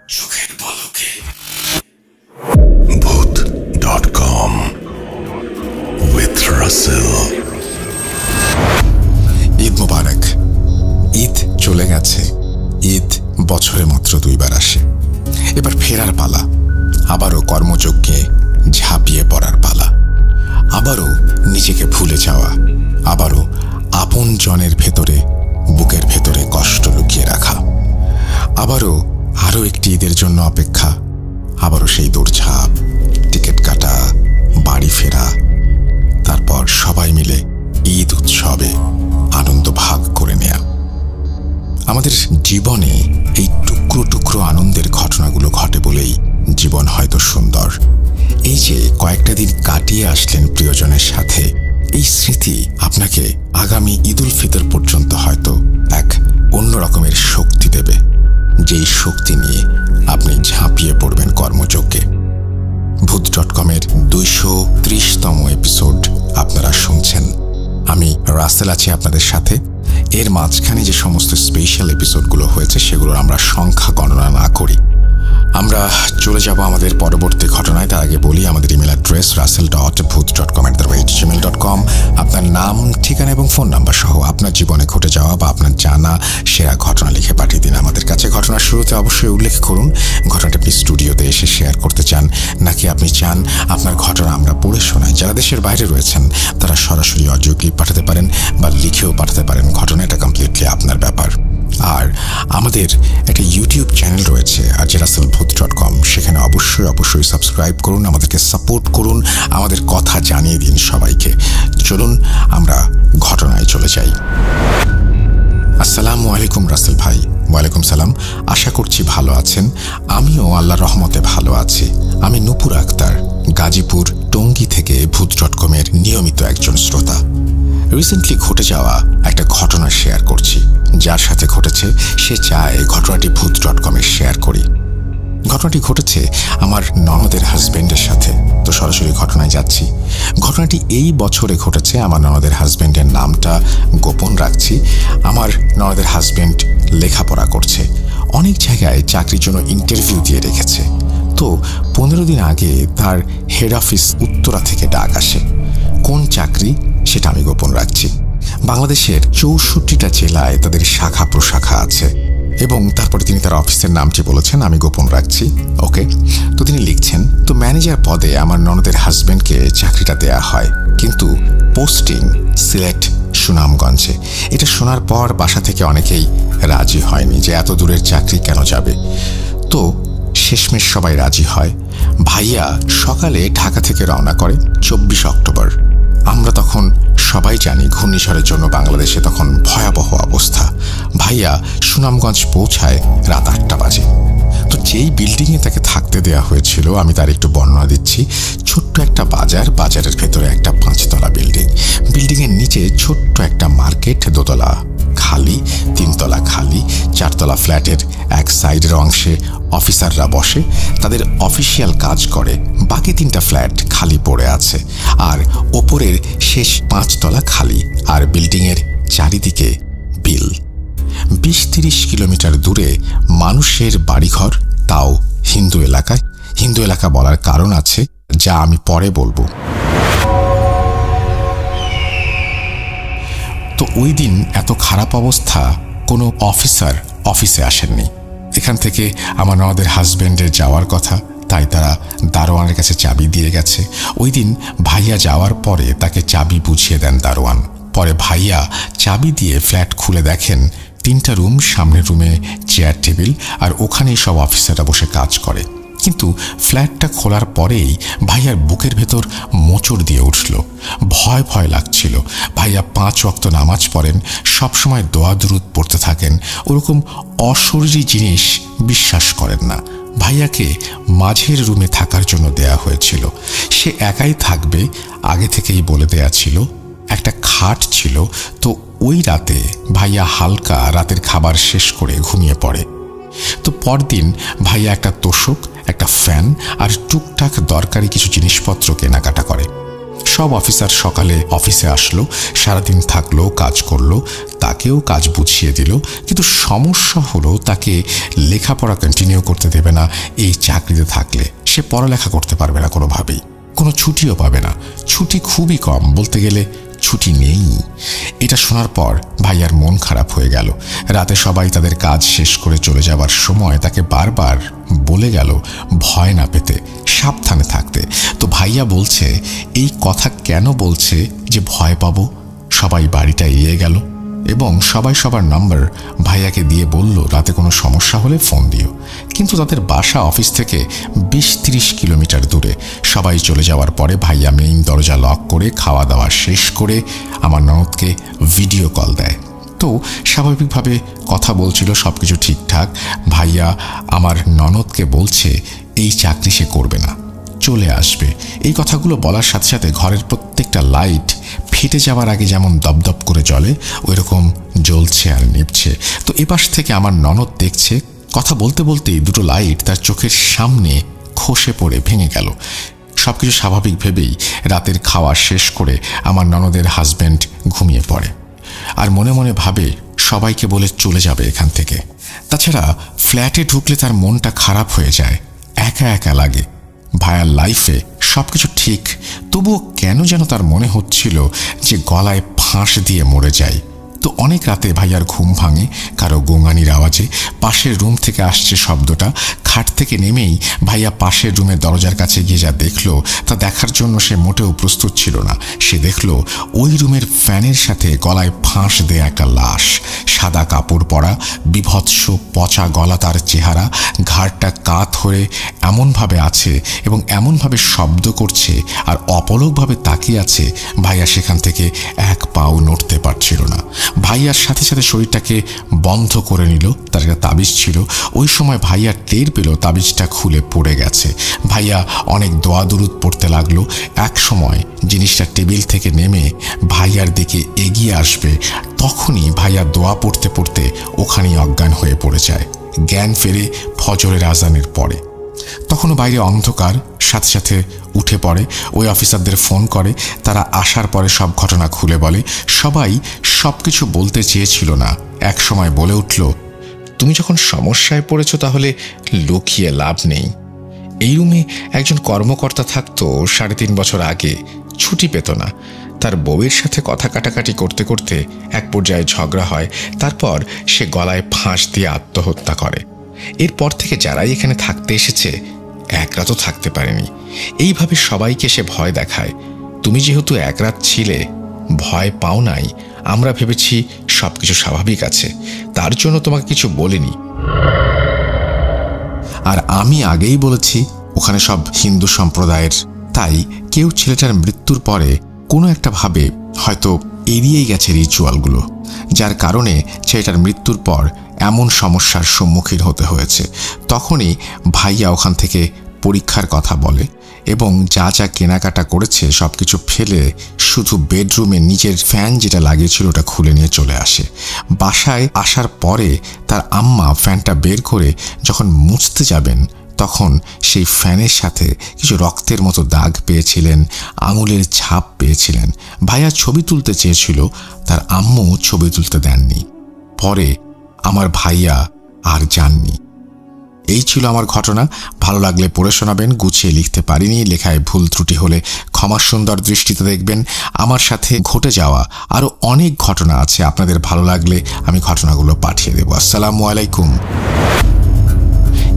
চোখের পলকে? ভূত.com with Russell। ঈদ মোবারক। ঈদ চলে গেছে। ঈদ বছরে মাত্র 2 বার আসে। এবার ফেরার পালা, আবারও কর্মযজ্ঞে ঝাঁপিয়ে পড়ার পালা, আবারও নিজেকে ভুলে যাওয়া, আবারও আপন জনের ভেতরে, বুকের ভেতরে কষ্ট লুকিয়ে রাখা, আবারও আরও একটি ঈদের জন্য অপেক্ষা, আবারও সেই দৌড়ঝাঁপ, টিকিট কাটা, বাড়ি ফেরা, তারপর সবাই মিলে ঈদ উৎসবে আনন্দ ভাগ করে নেয়া। আমাদের জীবনে এই টুকরো টুকরো আনন্দের ঘটনাগুলো ঘটে বলেই জীবন হয়তো সুন্দর। এই যে কয়েকটা দিন কাটিয়ে আসলেন প্রিয়জনের সাথে, এই স্মৃতি আপনাকে আগামী ঈদ উল ফিতর পর্যন্ত হয়তো এক অন্য রকমের শক্তি দেবে, যেই শক্তি নিয়ে আপনি ঝাঁপিয়ে পড়বেন কর্মযজ্ঞে। ভূত.com-এর 230তম এপিসোড আপনারা শুনছেন। আমি রাসেল আছি আপনাদের সাথে। এর মাঝখানে যে সমস্ত স্পেশাল এপিসোডগুলো হয়েছে সেগুলোর আমরা সংখ্যা গণনা না করি। আমরা চলে যাব আমাদের পরবর্তী ঘটনায়। তার আগে বলি, আমাদের ইমেল অ্যাড্রেস russell.bhoot.com@gmail.com। আপনার নাম, ঠিকানা এবং ফোন নাম্বার সহ আপনার জীবনে ঘটে যাওয়া বা আপনার জানা সেরা ঘটনা লিখে পাঠিয়ে দিন আমাদের কাছে। ঘটনার শুরুতে অবশ্যই উল্লেখ করুন ঘটনাটা আপনি স্টুডিওতে এসে শেয়ার করতে চান, নাকি আপনি চান আপনার ঘটনা আমরা পড়ে শোনাই। যারা দেশের বাইরে রয়েছেন তারা সরাসরি অডিও ক্লিপ পাঠাতে পারেন বা লিখেও পাঠাতে পারেন। ঘটনা এটা কমপ্লিটলি আপনার ব্যাপার। আর আমাদের একটা ইউটিউব চ্যানেল রয়েছে RJ-Russell-Bhoot.com, সেখানে অবশ্যই সাবস্ক্রাইব করুন, আমাদেরকে সাপোর্ট করুন, আমাদের কথা জানিয়ে দিন সবাইকে। চলুন আমরা ঘটনায় চলে যাই। আসসালামু আলাইকুম রাসেল ভাই। ওয়ালাইকুম সালাম। আশা করছি ভালো আছেন। আমিও আল্লাহর রহমতে ভালো আছি। আমি নূপুর আক্তার, গাজীপুর টঙ্গী থেকে ভূত.com-এর নিয়মিত একজন শ্রোতা। রিসেন্টলি ঘটে যাওয়া একটা ঘটনা শেয়ার করছি। যার সাথে ঘটেছে সে চায় ঘটনাটি ভূত.com-এ শেয়ার করি। ঘটনাটি ঘটেছে আমার ননদের হাজবেন্ডের সাথে। তো সরাসরি ঘটনায় যাচ্ছি। ঘটনাটি এই বছরে ঘটেছে। আমার ননদের হাজবেন্ডের নামটা গোপন রাখছি। আমার ননদের হাজবেন্ড লেখাপড়া করছে, অনেক জায়গায় চাকরির জন্য ইন্টারভিউ দিয়ে রেখেছে। তো 15 দিন আগে তার হেড অফিস উত্তরা থেকে ডাক আসে। কোন চাকরি সেটা আমি গোপন রাখছি। বাংলাদেশের 64টা জেলায় তাদের শাখা প্রশাখা আছে। এবং তারপরে তিনি তার অফিসের নামটি বলেছেন, আমি গোপন রাখছি। ওকে, তো তিনি লিখছেন, তো ম্যানেজার পদে আমার ননদের হাজব্যান্ডকে চাকরিটা দেয়া হয়, কিন্তু পোস্টিং সিলেট সুনামগঞ্জে। এটা শোনার পর বাসা থেকে অনেকেই রাজি হয়নি যে এত দূরের চাকরি কেন যাবে। তো শেষমেশ সবাই রাজি হয়। ভাইয়া সকালে ঢাকা থেকে রওনা করে 24 অক্টোবর। আমরা তখন সবাই জানি ঘূর্ণিঝড়ের জন্য বাংলাদেশে তখন ভয়াবহ অবস্থা। ভাইয়া সুনামগঞ্জ পৌঁছায় রাত 8টা বাজে। তো যেই বিল্ডিংয়ে তাকে থাকতে দেয়া হয়েছিল আমি তার একটু বর্ণনা দিচ্ছি। ছোট্ট একটা বাজার, বাজারের ভেতরে একটা 5তলা বিল্ডিং, বিল্ডিংয়ের নিচে ছোট্ট একটা মার্কেট, 2 তলা খালি, 3 তলা খালি, 4 তলা ফ্ল্যাটের এক সাইডের অংশে অফিসাররা বসে, তাদের অফিসিয়াল কাজ করে। বাকি 3টা ফ্ল্যাট খালি পড়ে আছে, আর ওপরের শেষ 5 তলা খালি, আর বিল্ডিংয়ের চারিদিকে বিল। 20-30 কিলোমিটার দূরে মানুষের বাড়িঘর, তাও হিন্দু এলাকায়। হিন্দু এলাকা বলার কারণ আছে, যা আমি পরে বলবো। তো ওই দিন এত খারাপ অবস্থা, কোনো অফিসার অফিসে আসেননি। এখান থেকে আমার ননদের হাজব্যান্ডের যাওয়ার কথা, তাই তারা দারোয়ানের কাছে চাবি দিয়ে গেছে। ওই দিন ভাইয়া যাওয়ার পরে তাকে চাবি বুঝিয়ে দেন দারোয়ান। পরে ভাইয়া চাবি দিয়ে ফ্ল্যাট খুলে দেখেন 3টা রুম, সামনের রুমে চেয়ার টেবিল, আর ওখানেই সব অফিসাররা বসে কাজ করে। কিন্তু ফ্ল্যাটটা খোলার পরেই ভাইয়ার বুকের ভেতর মোচড় দিয়ে উঠল। ভয় ভয় লাগছিল। ভাইয়া 5 ওয়াক্ত নামাজ পড়েন, সবসময় দোয়া দুরুদ পড়তে থাকেন। ওরকম অশরীরী জিনিস বিশ্বাস করেন না। ভাইয়াকে মাঝের রুমে থাকার জন্য দেয়া হয়েছিল। সে একাই থাকবে, আগে থেকেই বলে দেয়া ছিল। একটা খাট ছিল। তো ওই রাতে ভাইয়া হালকা রাতের খাবার শেষ করে ঘুমিয়ে পড়ে। তো পরদিন ভাইয়া একটা তোশক, একটা ফ্যান আর টুকটাক দরকারি কিছু জিনিসপত্র কেনাকাটা করে। সব অফিসার সকালে অফিসে আসলো, সারাদিন থাকলো, কাজ করলো, তাকেও কাজ বুঝিয়ে দিল। কিন্তু সমস্যা হলো তাকে লেখাপড়া কন্টিনিউ করতে দেবে না। এই চাকরিতে থাকলে সে পড়ালেখা করতে পারবে না কোনোভাবেই, কোনো ছুটিও পাবে না। ছুটি খুবই কম, বলতে গেলে ছুটি নেই। এটা শোনার পর ভাইয়ার মন খারাপ হয়ে গেল। রাতে সবাই তাদের কাজ শেষ করে চলে যাবার সময় তাকে বারবার বলে গেল ভয় না পেতে, সাবধানে থাকতে। তো ভাইয়া বলছে এই কথা কেন বলছে যে ভয় পাবো? সবাই বাড়িটা এগিয়ে গেল এবং সবাই সবার নাম্বার ভাইয়াকে দিয়ে বলল রাতে কোনো সমস্যা হলে ফোন দিও। কিন্তু তাদের বাসা অফিস থেকে 20-30 কিলোমিটার দূরে। সবাই চলে যাওয়ার পরে ভাইয়া মেইন দরজা লক করে খাওয়া দাওয়া শেষ করে আমার ননদকে ভিডিও কল দেয়। তো স্বাভাবিকভাবে কথা বলছিল, সব কিছু ঠিকঠাক। ভাইয়া আমার ননদকে বলছে এই চাকরি সে করবে না, চলে আসবে। এই কথাগুলো বলার সাথে সাথে ঘরের প্রত্যেকটা লাইট ফেটে যাওয়ার আগে যেমন দপদপ করে জ্বলে, ওই রকম জ্বলছে আর নিভছে। তো এপাশ থেকে আমার ননদ দেখছে, কথা বলতে বলতেই 2টো লাইট তার চোখের সামনে খসে পড়ে ভেঙে গেল। সবকিছু স্বাভাবিক ভেবেই রাতের খাওয়া শেষ করে আমার ননদের হাজব্যান্ড ঘুমিয়ে পড়ে আর মনে মনে ভাবে সবাইকে বলে চলে যাবে এখান থেকে। তাছাড়া ফ্ল্যাটে ঢুকলে তার মনটা খারাপ হয়ে যায়, একা একা লাগে। ভাইয়ার লাইফে সবকিছু ঠিক, তবুও কেন যেন তার মনে হচ্ছিল যে গলায় ফাঁস দিয়ে মরে যায়। তো অনেক রাতে ভাইয়ার ঘুম ভাঙে কারো গোঙানির আওয়াজে। পাশের রুম থেকে আসছে শব্দটা। খাট থেকে নেমেই ভাইয়া পাশের রুমের দরজার কাছে গিয়ে যা দেখলো তা দেখার জন্য সে মোটেও প্রস্তুত ছিল না। সে দেখলো ওই রুমের ফ্যানের সাথে গলায় ফাঁস দেয়া একটা লাশ, সাদা কাপড় পরা, বিভৎস পচা গলা তার চেহারা, ঘাড়টা কাত হয়ে এমনভাবে আছে এবং এমনভাবে শব্দ করছে আর অপলকভাবে তাকিয়ে আছে। ভাইয়া সেখান থেকে এক পাও নড়তে পারছিল না। ভাইয়ার সাথে সাথে শরীরটাকে বন্ধ করে নিল। তার একটা তাবিজ ছিল। ওই সময় ভাইয়া টের পেল তাবিজটা খুলে পড়ে গেছে। ভাইয়া অনেক দোয়া দুরুদ পড়তে লাগলো। এক সময় জিনিসটা টেবিল থেকে নেমে ভাইয়ার দিকে এগিয়ে আসবে, তখনই ভাইয়া দোয়া পড়তে পড়তে ওখানেই অজ্ঞান হয়ে পড়ে যায়। জ্ঞান ফেরে ফজরের আজানের পরে। তখনও বাইরে অন্ধকার। সাথে সাথে উঠে পড়ে, ওই অফিসারদের ফোন করে। তারা আসার পরে সব ঘটনা খুলে বলে। সবাই সব কিছু বলতে চেয়েছিল না, এক সময় বলে উঠল, তুমি যখন সমস্যায় পড়েছ তাহলে লুকিয়ে লাভ নেই। এই রুমে একজন কর্মকর্তা থাকতো 3.5 বছর আগে, ছুটি পেত না। তার বউয়ের সাথে কথা কাটাকাটি করতে করতে এক পর্যায়ে ঝগড়া হয়, তারপর সে গলায় ফাঁস দিয়ে আত্মহত্যা করে। এরপর থেকে যারাই এখানে থাকতে এসেছে এক রাতও থাকতে পারেনি। এইভাবে সবাইকে সে ভয় দেখায়। তুমি যেহেতু এক রাত ছিলে, ভয় পাও নাই, আমরা ভেবেছি সবকিছু স্বাভাবিক আছে, তার জন্য তোমাকে কিছু বলিনি। আর আমি আগেই বলেছি ওখানে সব হিন্দু সম্প্রদায়ের, তাই কেউ ছেলেটার মৃত্যুর পরে কোনো একটা ভাবে হয়তো এড়িয়েই গেছে রিচুয়ালগুলো, যার কারণে ছেলেটার মৃত্যুর পর এমন সমস্যার সম্মুখীন হতে হয়েছে। তখনই ভাইয়া ওখান থেকে পরীক্ষার কথা বলে এবং যা যা কেনাকাটা করেছে সব কিছু ফেলে শুধু বেডরুমে নিজের ফ্যান যেটা লাগিয়েছিল ওটা খুলে নিয়ে চলে আসে। বাসায় আসার পরে তার আম্মা ফ্যানটা বের করে যখন মুছতে যাবেন তখন সেই ফ্যানের সাথে কিছু রক্তের মতো দাগ পেয়েছিলেন, আঙুলের ছাপ পেয়েছিলেন। ভাইয়া ছবি তুলতে চেয়েছিল, তার আম্মু ছবি তুলতে দেননি। পরে আমার ভাইয়া আর যাননি। এই ছিল আমার ঘটনা। ভালো লাগলে পড়ে শোনাবেন। গুছিয়ে লিখতে পারিনি, লেখায় ভুল ত্রুটি হলে ক্ষমা সুন্দর দৃষ্টিতে দেখবেন। আমার সাথে ঘটে যাওয়া আরও অনেক ঘটনা আছে, আপনাদের ভালো লাগলে আমি ঘটনাগুলো পাঠিয়ে দেব। আসসালামু আলাইকুম।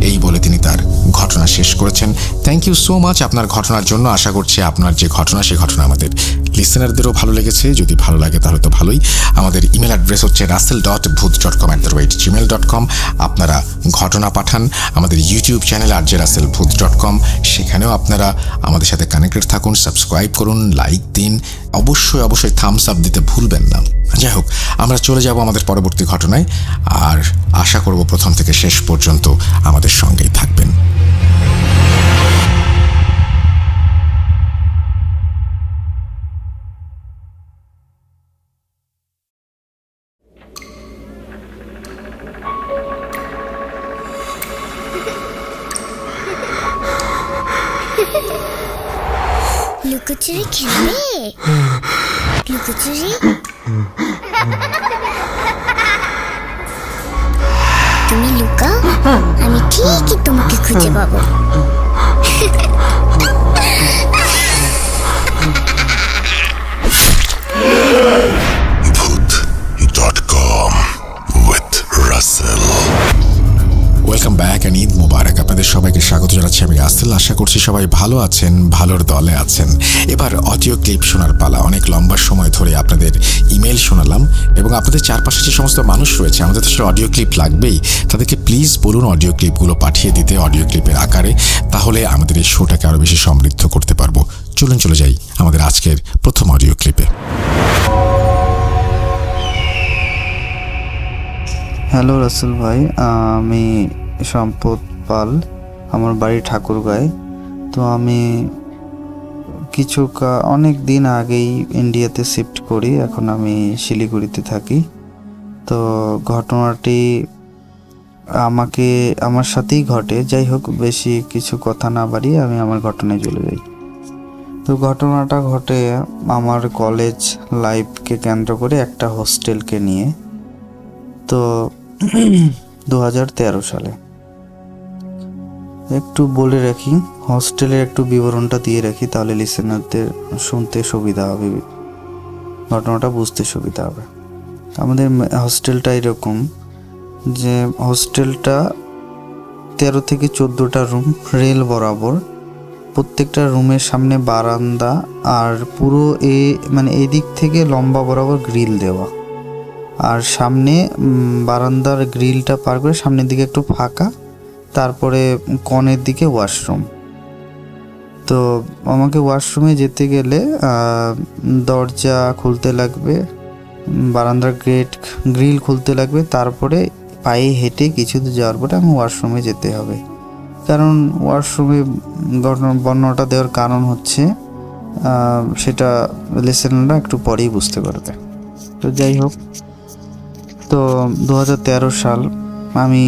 এই বলে তিনি তার ঘটনা শেষ করেছেন। থ্যাংক ইউ সো মাচ আপনার ঘটনার জন্য। আশা করছি আপনার যে ঘটনা সে ঘটনা আমাদের লিসেনারদেরও ভালো লেগেছে। যদি ভালো লাগে তাহলে তো ভালোই। আমাদের ইমেল অ্যাড্রেস হচ্ছে russell.bhuth.com@gmail.com। আপনারা ঘটনা পাঠান। আমাদের ইউটিউব চ্যানেল rjrussellbhuth.com, সেখানেও আপনারা আমাদের সাথে কানেক্টেড থাকুন। সাবস্ক্রাইব করুন, লাইক দিন, অবশ্যই থামস আপ দিতে ভুলবেন না। যাই হোক, আমরা চলে যাব আমাদের পরবর্তী ঘটনায়, আর আশা করব প্রথম থেকে শেষ পর্যন্ত আমাদের সঙ্গেই থাকবেন। লুকোচুরি খেলবে? লুকোচুরি? তুমি লুকাও, আমি ঠিকই তোমাকে খুঁজে পাবো। Bhuth.com with Russell. Welcome back and Eid Mubarak. আপনাদের সবাইকে স্বাগত জানাচ্ছি আমি রাসেল। আশা করছি সবাই ভালো আছেন, ভালোর দলে আছেন। এবার অডিও ক্লিপ শোনার পালা। অনেক লম্বা সময় ধরে আপনাদের ইমেল শোনালাম এবং আপনাদের চারপাশে যে সমস্ত মানুষ রয়েছে আমাদের তো অডিও ক্লিপ লাগবেই, তাদেরকে প্লিজ বলুন অডিও ক্লিপগুলো পাঠিয়ে দিতে অডিও ক্লিপের আকারে, তাহলে আমাদের এই শোটাকে আরও বেশি সমৃদ্ধ করতে পারবো। চলে যাই আমাদের আজকের প্রথম অডিও ক্লিপে। হ্যালো রাসেল ভাই, আমি সম্পদ পাল, আমার বাড়ি ঠাকুরগাঁয়ে। তো আমি অনেক দিন আগেই ইন্ডিয়াতে শিফট করি, এখন আমি শিলিগুড়িতে থাকি। তো ঘটনাটি আমার সাথেই ঘটে। যাই হোক, বেশি কিছু কথা না বাড়িয়ে আমি আমার ঘটনায় চলে যাই। তো ঘটনাটা ঘটে আমার কলেজ লাইফকে কেন্দ্র করে একটা হোস্টেলকে নিয়ে। তো 2013 সালে একটু বলে রাখি, হস্টেলের একটু বিবরণটা দিয়ে রাখি, তাহলে লিসেনারদের শুনতে সুবিধা হবে, ঘটনাটা বুঝতে সুবিধা হবে। আমাদের হস্টেলটা এরকম যে হোস্টেলটা 13 থেকে 14টা রুম, রেল বরাবর। প্রত্যেকটা রুমের সামনে বারান্দা, আর পুরো এই দিক থেকে লম্বা বরাবর গ্রিল দেওয়া, আর সামনে বারান্দার গ্রিলটা পার করে সামনের দিকে একটু ফাঁকা, তারপরে কনের দিকে ওয়াশরুম। তো আমাকে ওয়াশরুমে যেতে গেলে দরজা খুলতে লাগবে, বারান্দার গ্রিল খুলতে লাগবে, তারপরে পায়ে হেঁটে কিছু দূর যাওয়ার পরে আমি ওয়াশরুমে যেতে হবে। কারণ ওয়াশরুমে বর্ণনাটা দেওয়ার কারণ হচ্ছে সেটা লিসেনাররা একটু পরেই বুঝতে পারবে। তো যাই হোক, তো 2013 সাল আমি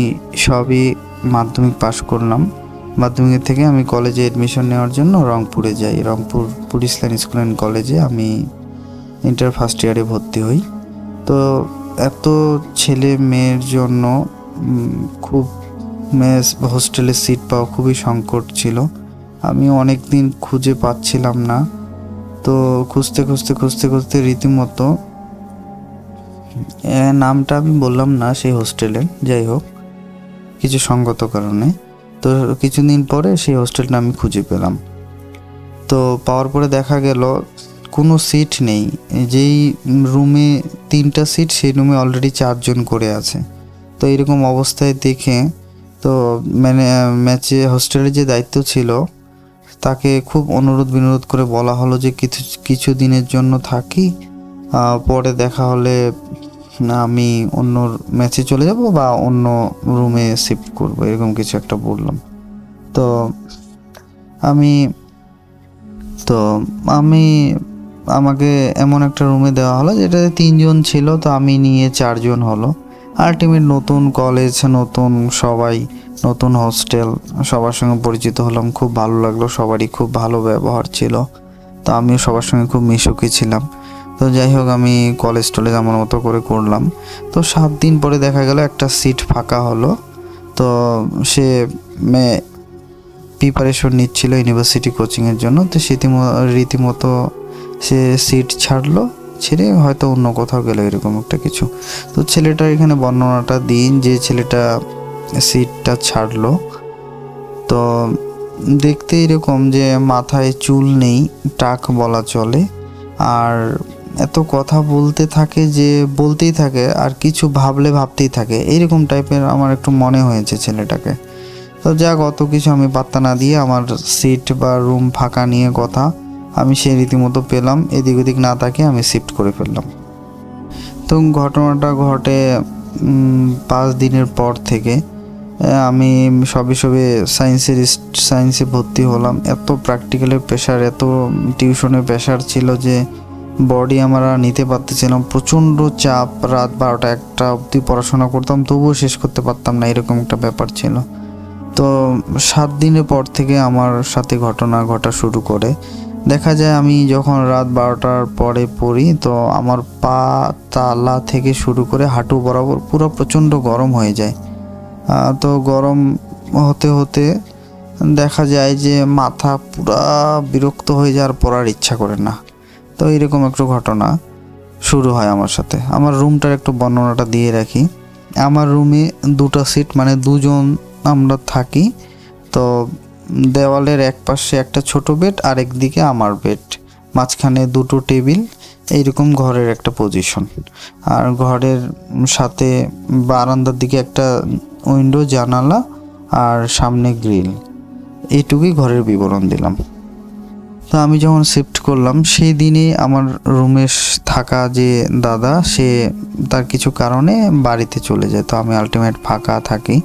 সবই মাধ্যমিক পাশ করলাম। মাধ্যমিক থেকে আমি কলেজে এডমিশন নেওয়ার জন্য রংপুরে যাই। Rangpur police line school and কলেজে আমি ইন্টার ফার্স্ট ইয়ারে ভর্তি হই। তো এত ছেলে মেয়ের জন্য খুব হোস্টেলে সিট পাওয়া খুবই সংকট ছিল। আমি অনেক দিন খুঁজে পাচ্ছিলাম না। তো খুঁজতে খুঁজতে খুঁজতে খুঁজতে রীতিমতো নামটা আমি বললাম না সেই হোস্টেলে, যাই হোক কিছু সঙ্গত কারণে। তো কিছুদিন পরে সেই হোস্টেলটা আমি খুঁজে পেলাম। তো পাওয়ার পরে দেখা গেল কোনো সিট নেই। যেই রুমে 3টা সিট, সেই রুমে অলরেডি 4 জন করে আছে। তো এরকম অবস্থায় দেখে তো ম্যাচে হোস্টেলের যে দায়িত্ব ছিল তাকে খুব অনুরোধ বিনোদ করে বলা হলো যে কিছু দিনের জন্য থাকি, পরে দেখা হলে আমি অন্য ম্যাচে চলে যাব বা অন্য রুমে শিফট করব, এরকম কিছু একটা বললাম। তো আমাকে এমন একটা রুমে দেওয়া হলো যেটাতে 3 জন ছিল, তো আমি নিয়ে 4 জন হলো। আলটিমেট নতুন কলেজ, নতুন সবাই, নতুন হোস্টেল, সবার সঙ্গে পরিচিত হলাম, খুব ভালো লাগলো, সবারই খুব ভালো ব্যবহার ছিল। তো আমিও সবার সঙ্গে খুব মিশুকি ছিলাম। তো যাই হোক আমি কলেজ আমার মতো করে করলাম। তো 7 দিন পরে দেখা গেল একটা সিট ফাঁকা হলো। তো সে প্রিপারেশন নিচ্ছিল ইউনিভার্সিটি কোচিংয়ের জন্য। তো রীতিমতো সে সিট ছাড়লো, ছেড়ে হয়তো অন্য কোথাও গেল, এরকম একটা কিছু। তো ছেলেটার এখানে বর্ণনাটা দিন, যে ছেলেটা সিটটা ছাড়লো তো দেখতে এরকম যে মাথায় চুল নেই, টাক বলা চলে, আর এত কথা বলতেই থাকে আর কিছু ভাবতেই থাকে, এইরকম টাইপের আমার একটু মনে হয়েছে ছেলেটাকে। তো যাক অত কিছু আমি পাত্তা না দিয়ে আমার সিট বা রুম ফাঁকা নিয়ে কথা আমি সেই রীতিমতো পেলাম, এদিক ওদিক না তাকিয়ে আমি শিফট করে ফেললাম। তো ঘটনাটা ঘটে 5 দিনের পর থেকে আমি সবে সায়েন্সে ভর্তি হলাম। এত প্র্যাকটিক্যালের প্রেশার, এত টিউশনের প্রেশার ছিল যে বডি আমরা নিতে পারতেছিলাম, প্রচণ্ড চাপ। রাত 12টা 1টা অবধি পড়াশোনা করতাম, তবুও শেষ করতে পারতাম না, এরকম একটা ব্যাপার ছিল। তো 7 দিনের পর থেকে আমার সাথে ঘটনা ঘটা শুরু করে। দেখা যায় আমি যখন রাত 12টার পরে পড়ি, তো আমার পা তালা থেকে শুরু করে হাঁটু বরাবর পুরো প্রচণ্ড গরম হয়ে যায়। তো গরম হতে হতে দেখা যায় যে মাথা পুরা বিরক্ত হয়ে যায়, আর পড়ার ইচ্ছা করে না। তো এরকম একটু ঘটনা শুরু হয় আমার সাথে। আমার রুমটার একটু বর্ণনাটা দিয়ে রাখি। আমার রুমে 2টা সিট, মানে 2 জন আমরা থাকি। তো দেওয়ালের এক পাশে একটা ছোট বেড, আর একদিকে আমার বেড, মাঝখানে 2টো টেবিল, এইরকম ঘরের একটা পজিশন। আর ঘরের সাথে বারান্দার দিকে একটা উইন্ডো, জানালা, আর সামনে গ্রিল, এইটুকুই ঘরের বিবরণ দিলাম। তো আমি যখন শিফট করলাম সেই দিনে আমার রুমে থাকা যে দাদা, সে তার কিছু কারণে বাড়িতে চলে যায়। তো আমি আলটিমেট ফাঁকা থাকি।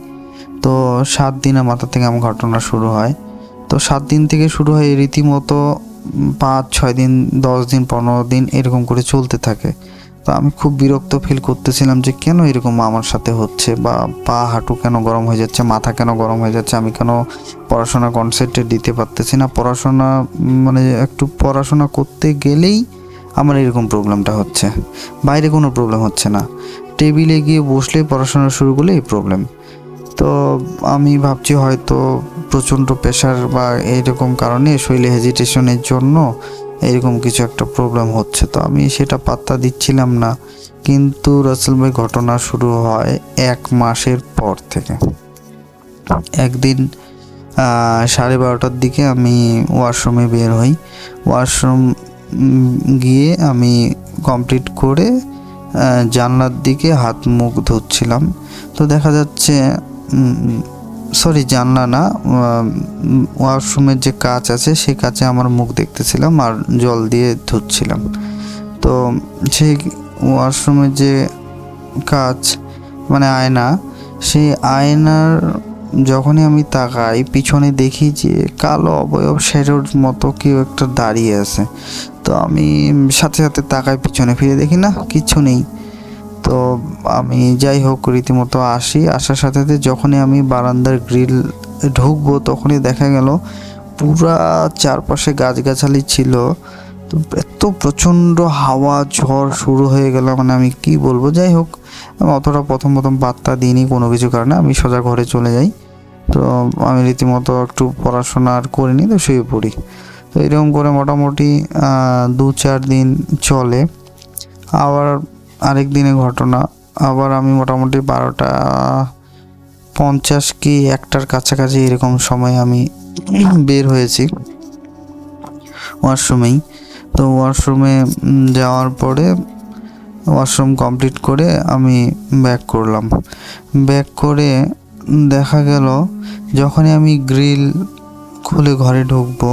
তো 7 দিনের মাথা থেকে আমার ঘটনা শুরু হয়। তো 7 দিন থেকে শুরু হয় রীতিমতো 5-6 দিন, 10 দিন, 15 দিন এরকম করে চলতে থাকে। তো আমি খুব বিরক্ত ফিল করতেছিলাম যে কেন এরকম আমার সাথে হচ্ছে, বা পা হাঁটু কেন গরম হয়ে যাচ্ছে, মাথা কেন গরম হয়ে যাচ্ছে, আমি কেন পড়াশোনা কনসেন্ট্রেট দিতে পারতেছি না, একটু পড়াশোনা করতে গেলেই আমার এরকম প্রবলেমটা হচ্ছে, বাইরে কোনো প্রবলেম হচ্ছে না, টেবিলে গিয়ে বসলেই পড়াশোনা শুরু করলে এই প্রবলেম। তো আমি ভাবছি হয়তো প্রচণ্ড প্রেশার বা এইরকম কারণে শরীরে হেজিটেশনের জন্য এরকম কিছু একটা প্রবলেম হচ্ছে। তো আমি সেটা পাত্তা দিচ্ছিলাম না। কিন্তু রাসেল ভাই ঘটনা শুরু হয় 1 মাসের পর থেকে। একদিন 12:30টার দিকে আমি ওয়াশরুমে বের হই। ওয়াশরুম গিয়ে আমি কমপ্লিট করে জানলার দিকে হাত মুখ ধুচ্ছিলাম। তো দেখা যাচ্ছে জানলা না, ওয়াশরুমের যে কাঁচ আছে সেই কাঁচে আমার মুখ দেখতেছিলাম আর জল দিয়ে ধুচ্ছিলাম। তো সেই ওয়াশরুমের যে কাঁচ, মানে আয়না, সেই আয়নার যখনই আমি তাকাই পিছনে দেখি যে কালো অবয়ব শ্যাডোর মতো কেউ একটা দাঁড়িয়ে আছে। তো আমি সাথে সাথে তাকাই, পিছনে ফিরে দেখি না, কিচ্ছু নেই। তো আমি যাই হোক রীতিমতো আসার সাথে সাথে যখনই আমি বারান্দার গ্রিল ঢুকবো তখনই দেখা গেল পুরা চারপাশে গাছগাছালি ছিল। তো এত প্রচণ্ড হাওয়া ঝড় শুরু হয়ে গেল, মানে আমি কি বলবো। যাই হোক আমি অতটা প্রথম পাত্তা দিইনি কোনো কিছু কারণে, আমি সোজা ঘরে চলে যাই। তো আমি রীতিমতো একটু পড়াশোনা আর করিনি, তো শুয়ে পড়ি। তো এরকম করে মোটামুটি 2-4 দিন চলে। আবার আরেক দিনের ঘটনা, আবার আমি মোটামুটি 12:50 কি 1টার কাছাকাছি এরকম সময় আমি বের হয়েছি ওয়াশরুমেই। তো ওয়াশরুমে যাওয়ার পরে ওয়াশরুম কমপ্লিট করে আমি ব্যাক করলাম। ব্যাক করে দেখা গেল যখনই আমি গ্রিল খুলে ঘরে ঢুকবো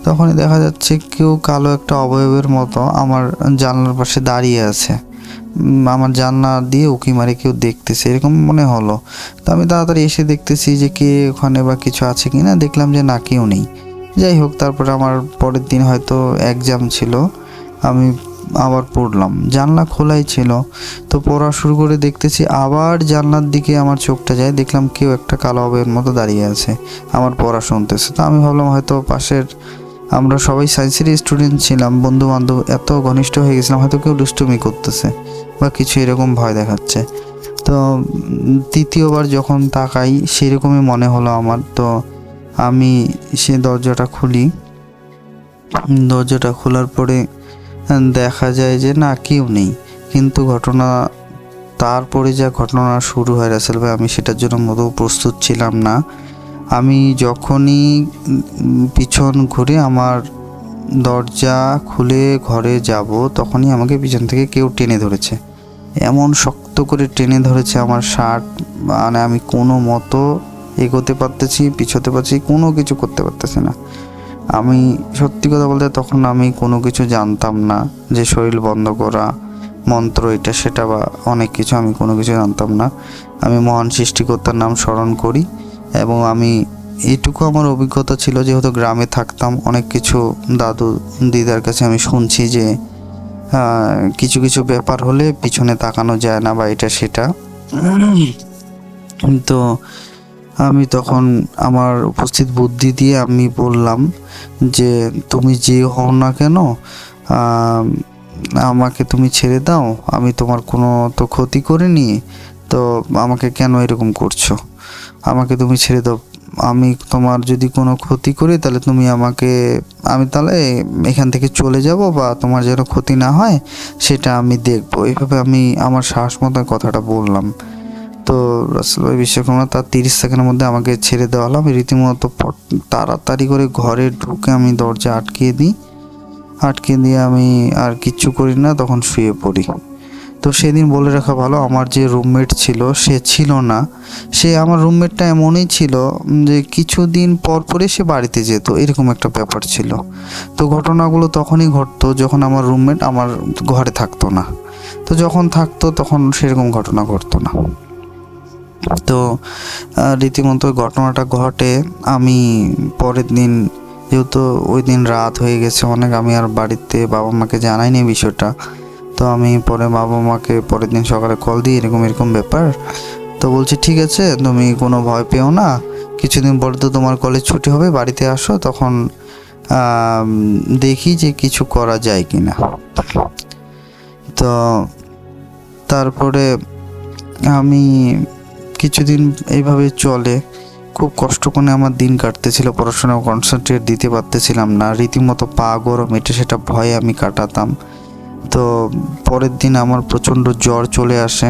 তখনই দেখা যাচ্ছে কেউ কালো একটা অবয়বের মতো আমার জানলার পাশে দাঁড়িয়ে আছে। আমার জানলা দিয়ে উকি মারে কেউ দেখতেছে এরকম মনে হলো। তো আমি তাড়াতাড়ি এসে দেখতেছি যে কে ওখানে বা কিছু আছে কি না, দেখলাম যে না, কেউ নেই। যাই হোক, তারপরে আমার পরের দিন হয়তো এক্সাম ছিল, আমি আবার পড়লাম, জানলা খোলাই ছিল। তো পড়া শুরু করে দেখতেছি আবার জানলার দিকে আমার চোখটা যায়, দেখলাম কেউ একটা কালো অবয়বের মতো দাঁড়িয়ে আছে আমার পড়া শুনতেছে। তো আমি ভাবলাম হয়তো পাশের, আমরা সবাই সায়েন্সের স্টুডেন্ট ছিলাম, বন্ধু বান্ধব এত ঘনিষ্ঠ হয়ে গেছিলাম, হয়তো কেউ দুষ্টুমি করতেছে বা কিছু এরকম ভয় দেখাচ্ছে। তো দ্বিতীয়বার যখন তাকাই সেরকমই মনে হলো আমার। তো আমি সে দরজাটা খুলি, দরজাটা খোলার পরে দেখা যায় যে না, কেউ নেই। কিন্তু তারপরে যা ঘটনা শুরু হয় রাসেল ভাই, আমি সেটার জন্য মোটেও প্রস্তুত ছিলাম না। আমি যখনই পিছন ঘুরে আমার দরজা খুলে ঘরে যাব তখনই আমাকে পিছন থেকে কেউ টেনে ধরেছে, এমন শক্ত করে টেনে ধরেছে আমার শার্ট, মানে আমি কোনো মতো এগোতে পারতেছি, পিছোতে পারছি, কোনো কিছু করতে পারতেছি না। আমি সত্যি কথা বলতে তখন আমি কোনো কিছু জানতাম না, যে শরীর বন্ধ করা মন্ত্র এটা সেটা বা অনেক কিছু আমি কোনো কিছু জানতাম না। আমি মহান সৃষ্টিকর্তার নাম স্মরণ করি এবং আমি এইটুকু আমার অভিজ্ঞতা ছিল, যেহেতু গ্রামে থাকতাম, অনেক কিছু দাদু দিদার কাছে আমি শুনছি যে কিছু কিছু ব্যাপার হলে পিছনে তাকানো যায় না বা এটা সেটা। তো আমি তখন আমার উপস্থিত বুদ্ধি দিয়ে আমি বললাম যে তুমি যে হও না কেন, আমাকে তুমি ছেড়ে দাও, আমি তোমার কোনো তো ক্ষতি করিনি, তো আমাকে কেন এরকম করছো, আমাকে তুমি ছেড়ে দাও, আমি তোমার যদি কোনো ক্ষতি করি তাহলে তুমি আমি তাহলে এখান থেকে চলে যাব বা তোমার যেন ক্ষতি না হয় সেটা আমি দেখবো। এইভাবে আমি আমার সাহস মতো কথাটা বললাম। তো রাসেল ভাই বিশ্বাস করুন না, তার 30 সেকেন্ডের মধ্যে আমাকে ছেড়ে দেওয়া হলো। আমি রীতিমতো তাড়াতাড়ি করে ঘরে ঢুকে আমি দরজা আটকে দিয়ে আমি আর কিচ্ছু করি না, তখন শুয়ে পড়ি। তো সেদিন বলে রাখা ভালো, আমার যে রুমমেট ছিল সে ছিল না। আমার রুমমেটটা এমনই ছিল যে কিছুদিন পরে সে বাড়িতে যেত, এরকম একটা ব্যাপার ছিল। তো ঘটনাগুলো তখনই ঘটতো যখন আমার রুমমেট আমার ঘরে থাকতো না। তো যখন থাকতো তখন সেরকম ঘটনা ঘটতো না। তো রীতিমতো ঘটনাটা ঘটে। আমি পরের দিন, যেহেতু ওই দিন রাত হয়ে গেছে অনেক, আমি আর বাড়িতে বাবা মাকে জানাইনি বিষয়টা। তো আমি পরে বাবা মাকে পরের দিন সকালে কল দিই, এরকম ব্যাপার। তো বলছি ঠিক আছে, তুমি কোনো ভয় পেও না, কিছুদিন পরে তো তোমার কলেজ ছুটি হবে, বাড়িতে আসো, তখন দেখি যে কিছু করা যায় কি না। তো তারপরে আমি কিছুদিন এইভাবে চলে, খুব কষ্ট করে আমার দিন কাটতেছিল, পড়াশোনাও কনসেন্ট্রেট দিতে পারতেছিলাম না, রীতিমতো পা গরম, এটা সেটা ভয়ে আমি কাটাতাম। তো পরের দিন আমার প্রচণ্ড জ্বর চলে আসে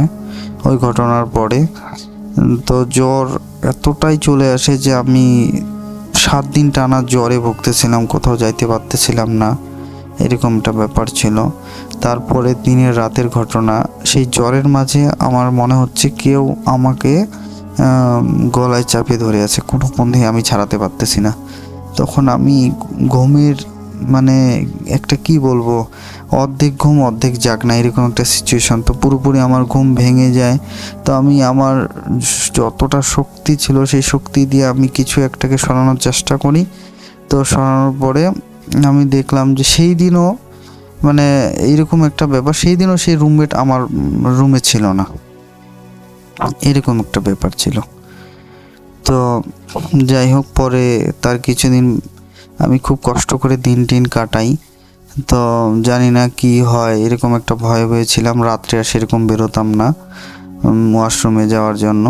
ওই ঘটনার পরে। তো জ্বর এতটাই চলে আসে যে আমি 7 দিন টানা জ্বরে ভুগতেছিলাম, কোথাও যাইতে পারতেছিলাম না, এরকম একটা ব্যাপার ছিল। তারপরে দিনের রাতের ঘটনা, সেই জ্বরের মাঝে আমার মনে হচ্ছে কেউ আমাকে গলায় চাপিয়ে ধরে আছে, কোনো পথে আমি ছাড়াতে পারতেছি না। তখন আমি ঘুমের মানে একটা কি বলবো, অর্ধেক ঘুম অর্ধেক জাগনা, এরকম একটা সিচুয়েশন। তো পুরোপুরি আমার ঘুম ভেঙে যায়। তো আমি আমার যতটা শক্তি ছিল সেই শক্তি দিয়ে আমি কিছু একটাকে সরানোর চেষ্টা করি। তো সরানোর পরে আমি দেখলাম যে সেই দিনও মানে এইরকম একটা ব্যাপার, সেই দিনও সেই রুমমেট আমার রুমে ছিল না, এরকম একটা ব্যাপার ছিল। তো যাই হোক, পরে তার কিছুদিন আমি খুব কষ্ট করে দিন কাটাই। তো জানি না কি হয়, এরকম একটা ভয় হয়েছিলাম, রাত্রে আর সেরকম বেরোতাম না ওয়াশরুমে যাওয়ার জন্য।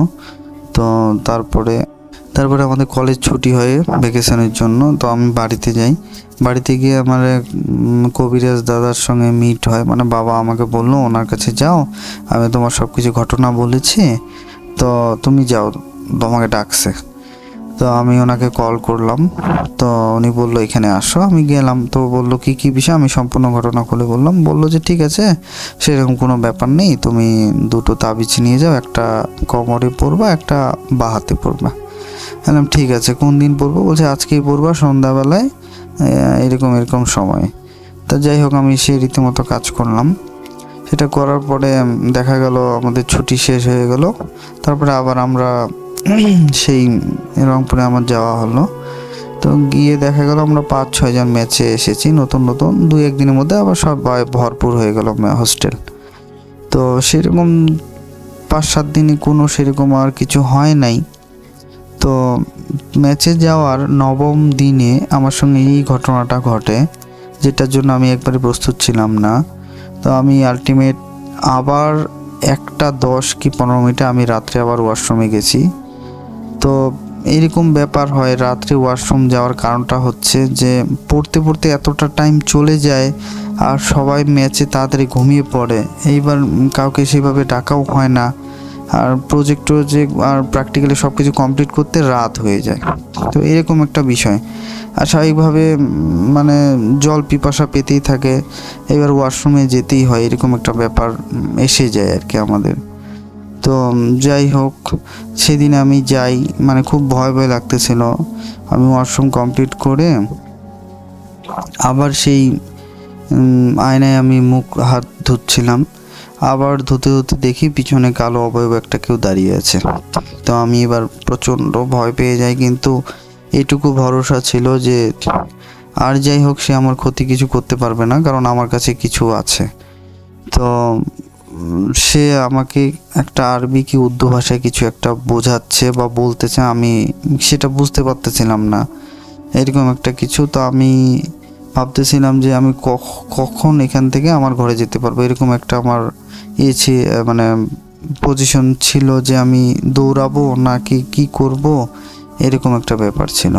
তো তারপরে তারপরে আমাদের কলেজ ছুটি হয় ভ্যাকেশনের জন্য, তো আমি বাড়িতে যাই। বাড়িতে গিয়ে আমার এক কবিরাজ দাদার সঙ্গে মিট হয়, মানে বাবা আমাকে বললো ওনার কাছে যাও, আমি তোমার সব কিছু ঘটনা বলেছি, তো তুমি যাও, তোমাকে ডাকছে। তো আমি ওনাকে কল করলাম, তো উনি বললো এখানে আসো। আমি গেলাম, তো বললো কি বিষয়, আমি সম্পূর্ণ ঘটনা খুলে বললাম। বললো যে ঠিক আছে, সেরকম কোনো ব্যাপার নেই, তুমি 2টো তাবিজ নিয়ে যাও, একটা কোমরে পরবা, একটা বাঁ হাতে পরবা। বললাম ঠিক আছে, কোন দিন পরবো? বলছে আজকেই পরবা সন্ধ্যাবেলায় এরকম সময়। তা যাই হোক, আমি সেই রীতিমতো কাজ করলাম। সেটা করার পরে দেখা গেল আমাদের ছুটি শেষ হয়ে গেল। তারপরে আবার আমরা সেই রংপুরে আমার যাওয়া হলো। তো গিয়ে দেখা গেল আমরা 5-6 জন ম্যাচে এসেছি, নতুন 2-1 দিনের মধ্যে আবার সব ভরপুর হয়ে গেল হোস্টেল। তো সেরকম 5-7 দিনে কোনো সেরকম আর কিছু হয় নাই। তো ম্যাচে যাওয়ার 9ম দিনে আমার সঙ্গে এই ঘটনাটা ঘটে, যেটার জন্য আমি একবারে প্রস্তুত ছিলাম না। তো আমি আলটিমেট আবার 1:10 কি 15 মিনিটে আমি রাত্রে আবার ওয়াশরুমে গেছি। তো এইরকম ব্যাপার হয়, রাত্রে ওয়াশরুম যাওয়ার কারণটা হচ্ছে যে পড়তে এতটা টাইম চলে যায় আর সবাই ম্যাচে তাড়াতাড়ি ঘুমিয়ে পড়ে, এইবার কাউকে সেভাবে ডাকাও হয় না, আর প্রজেক্টর যে আর প্র্যাকটিক্যালি সব কিছু কমপ্লিট করতে রাত হয়ে যায়। তো এরকম একটা বিষয়, আর স্বাভাবিকভাবে মানে জল পিপাসা পেতেই থাকে, এবার ওয়াশরুমে যেতেই হয়, এরকম একটা ব্যাপার এসে যায় আর কি আমাদের। তো যাই হোক, সেদিন আমি যাই, মানে খুব ভয় লাগতেছিল। আমি ওয়াশরুম কমপ্লিট করে আবার সেই আয়নায় আমি মুখ হাত ধুচ্ছিলাম, আবার ধুতে দেখি পিছনে কালো অবয়ব একটা কেউ দাঁড়িয়ে আছে। তো আমি এবার প্রচণ্ড ভয় পেয়ে যাই, কিন্তু এটুকু ভরসা ছিল যে আর যাই হোক সে আমার ক্ষতি কিছু করতে পারবে না, কারণ আমার কাছে কিছু আছে। তো সে আমাকে একটা আরবি কি উর্দু ভাষায় কিছু একটা বোঝাচ্ছে বা বলতেছে, আমি সেটা বুঝতে পারতেছিলাম না, এরকম একটা কিছু। তো আমি ভাবতেছিলাম যে আমি কখন এখান থেকে আমার ঘরে যেতে পারবো, এরকম একটা আমার মানে পজিশন ছিল যে আমি দৌড়াবো নাকি কি করব, এরকম একটা ব্যাপার ছিল।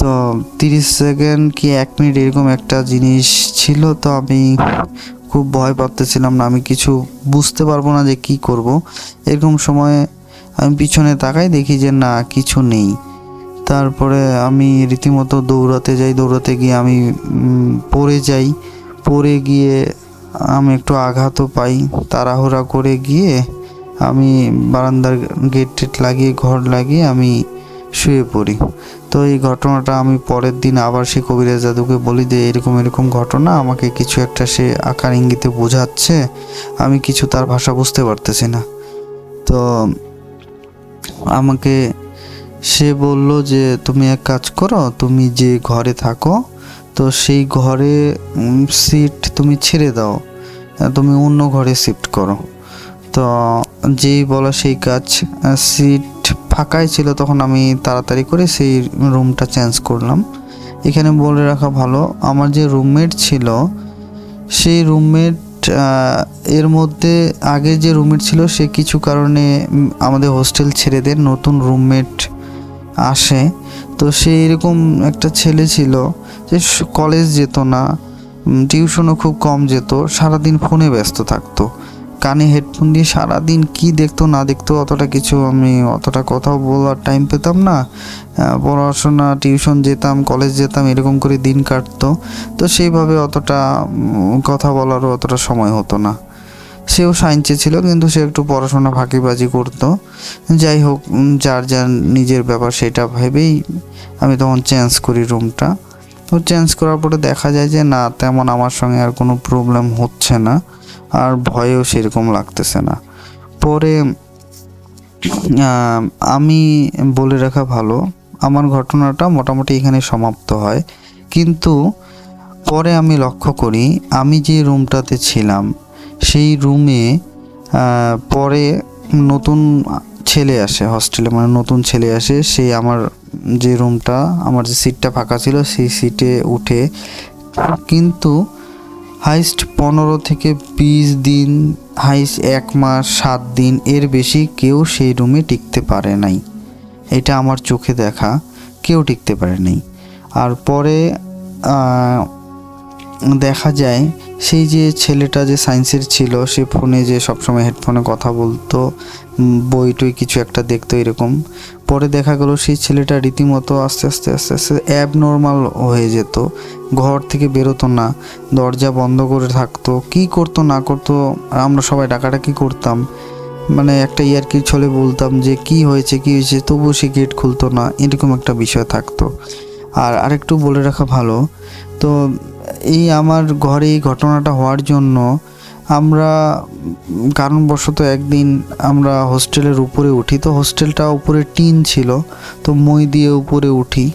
তো 30 সেকেন্ড কি 1 মিনিট এরকম একটা জিনিস ছিল। তো আমি খুব ভয় পাচ্ছিলাম না, আমি কিছু বুঝতে পারবো না যে কি করব। এরকম সময় আমি পিছনে তাকাই, দেখি যে না কিছু নেই। তারপরে আমি রীতিমতো দৌড়াতে গিয়ে আমি পড়ে যাই। পড়ে গিয়ে আমি একটু আঘাতও পাই। তাড়াহুড়া করে গিয়ে আমি বারান্দার গেট লাগিয়ে ঘর লাগিয়ে আমি শুয়ে পড়ি। তো এই ঘটনাটা আমি পরের দিন আবার সে কবিরাজ দাদুকে বলি যে এরকম ঘটনা, আমাকে কিছু একটা সে আকার ইঙ্গিতে বোঝাচ্ছে, আমি কিছু তার ভাষা বুঝতে পারতেছি না। তো আমাকে সে বলল যে তুমি এক কাজ করো, তুমি যে ঘরে থাকো তো সেই ঘরে সিট তুমি ছেড়ে দাও, তুমি অন্য ঘরে শিফট করো। তো যেই বলা সেই কাজ, সিট ফাঁকাই ছিল, তখন আমি তাড়াতাড়ি করে সেই রুমটা চেঞ্জ করলাম। এখানে বলে রাখা ভালো, আমার যে রুমমেট ছিল সেই রুমমেট এর মধ্যে আগে যে রুমমেট ছিল সে কিছু কারণে আমাদের হোস্টেল ছেড়ে দেন, নতুন রুমমেট আসে। তো সে এরকম একটা ছেলে ছিল যে কলেজ যেত না, টিউশনও খুব কম যেত, সারাদিন ফোনে ব্যস্ত থাকতো, কানে হেডফোন দিয়ে সারাদিন কি দেখতো না দেখতো আমি অতটা কথাও বলার টাইম পেতাম না। পড়াশোনা, টিউশন যেতাম, কলেজ যেতাম, এরকম করে দিন কাটতো। তো সেইভাবে অতটা কথা বলারও অতটা সময় হতো না। সেও সায়েন্সে ছিল, কিন্তু সে একটু পড়াশোনা ফাঁকিবাজি করতো। যাই হোক, যার নিজের ব্যাপার সেটা ভেবেই আমি তখন চেঞ্জ করি রুমটা। তো চেঞ্জ করার পরে দেখা যায় যে না, তেমন আমার সঙ্গে আর কোনো প্রবলেম হচ্ছে না, আর ভয়েও সেরকম লাগতেছে না। পরে আমি বলে রাখা ভালো, আমার ঘটনাটা মোটামুটি এখানে সমাপ্ত হয়। কিন্তু পরে আমি লক্ষ্য করি আমি যে রুমটাতে ছিলাম সেই রুমে পরে নতুন ছেলে আসে হোস্টেলে, মানে নতুন ছেলে আসে। সেই আমার যে রুমটা, আমার যে সিটটা ফাঁকা ছিল সেই সিটে উঠে, কিন্তু হাইস্ট 15 থেকে 20 দিন, হাইস্ট 1 মাস 7 দিন, এর বেশি কেউ সেই রুমে টিকতে পারে নাই। এটা আমার চোখে দেখা, কেউ টিকতে পারেনি। আর পরে দেখা যায় সেই যে ছেলেটা যে সায়েন্সের ছিল, সে ফোনে যে সবসময় হেডফোনে কথা বলতো, বই টই কিছু একটা দেখতো এরকম, পরে দেখা গেল সেই ছেলেটা রীতিমতো আস্তে আস্তে আস্তে আস্তে অ্যাবনর্মাল হয়ে যেত, ঘর থেকে বেরোতো না, দরজা বন্ধ করে থাকতো, কি করতো না করতো আমরা সবাই ডাকাডাকি করতাম, মানে একটা ইয়ার্কির ছলে বলতাম যে কি হয়েছে, তবুও সে গেট খুলতো না, এরকম একটা বিষয় থাকতো। আর আরেকটু বলে রাখা ভালো, তো এই আমার ঘরে এই ঘটনাটা হওয়ার জন্য আমরা কারণবশত একদিন আমরা হোস্টেলের উপরে উঠি, তো হোস্টেলটা উপরে টিন ছিল, তো মই দিয়ে উপরে উঠি।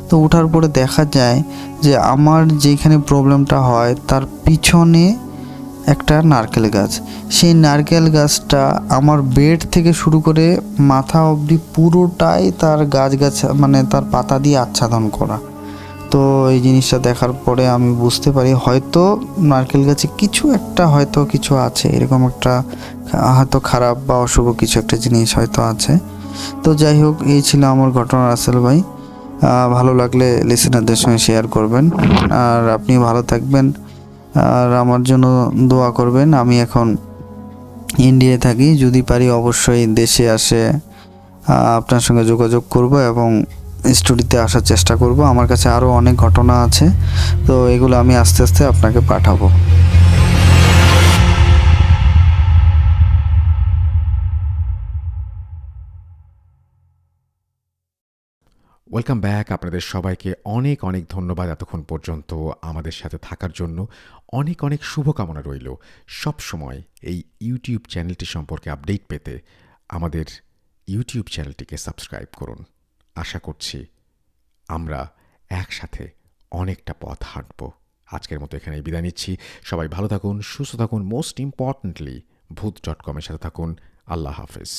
তো ওঠার পরে দেখা যায় যে আমার যেখানে প্রবলেমটা হয় তার পিছনে একটা নারকেল গাছ, সেই নারকেল গাছটা আমার বেড থেকে শুরু করে মাথা অবধি পুরোটাই তার গাছ মানে তার পাতা দিয়ে আচ্ছাদন করা। তো এই জিনিসটা দেখার পরে আমি বুঝতে পারি হয়তো নারকেল গাছে কিছু একটা হয়তো কিছু আছে, এরকম একটা হয়তো খারাপ বা অশুভ কিছু একটা জিনিস হয়তো আছে। তো যাই হোক, এই ছিল আমার ঘটনা রাসেল ভাই। ভালো লাগলে লিসেনারদের সঙ্গে শেয়ার করবেন, আর আপনি ভালো থাকবেন, আর আমার জন্য দোয়া করবেন। আমি এখন ইন্ডিয়ায় থাকি, যদি পারি অবশ্যই দেশে আসে আপনার সঙ্গে যোগাযোগ করব এবং স্টুডিওতে আসার চেষ্টা করব। আমার কাছে আরও অনেক ঘটনা আছে, তো এগুলো আমি আস্তে আস্তে আপনাকে পাঠাবো। Welcome back. আপনাদের সবাইকে অনেক অনেক ধন্যবাদ এতক্ষণ পর্যন্ত আমাদের সাথে থাকার জন্য। অনেক অনেক শুভকামনা রইল। সব সময় এই ইউটিউব চ্যানেলটি সম্পর্কে আপডেট পেতে আমাদের ইউটিউব চ্যানেলটিকে সাবস্ক্রাইব করুন। আশা করছি আমরা একসাথে অনেকটা পথ হাঁটব। আজকের মতো এখানেই বিদায় নিচ্ছি। সবাই ভালো থাকুন, সুস্থ থাকুন, মোস্ট ইম্পর্টেন্টলি ভূত.com-এর সাথে থাকুন। আল্লাহ হাফেজ।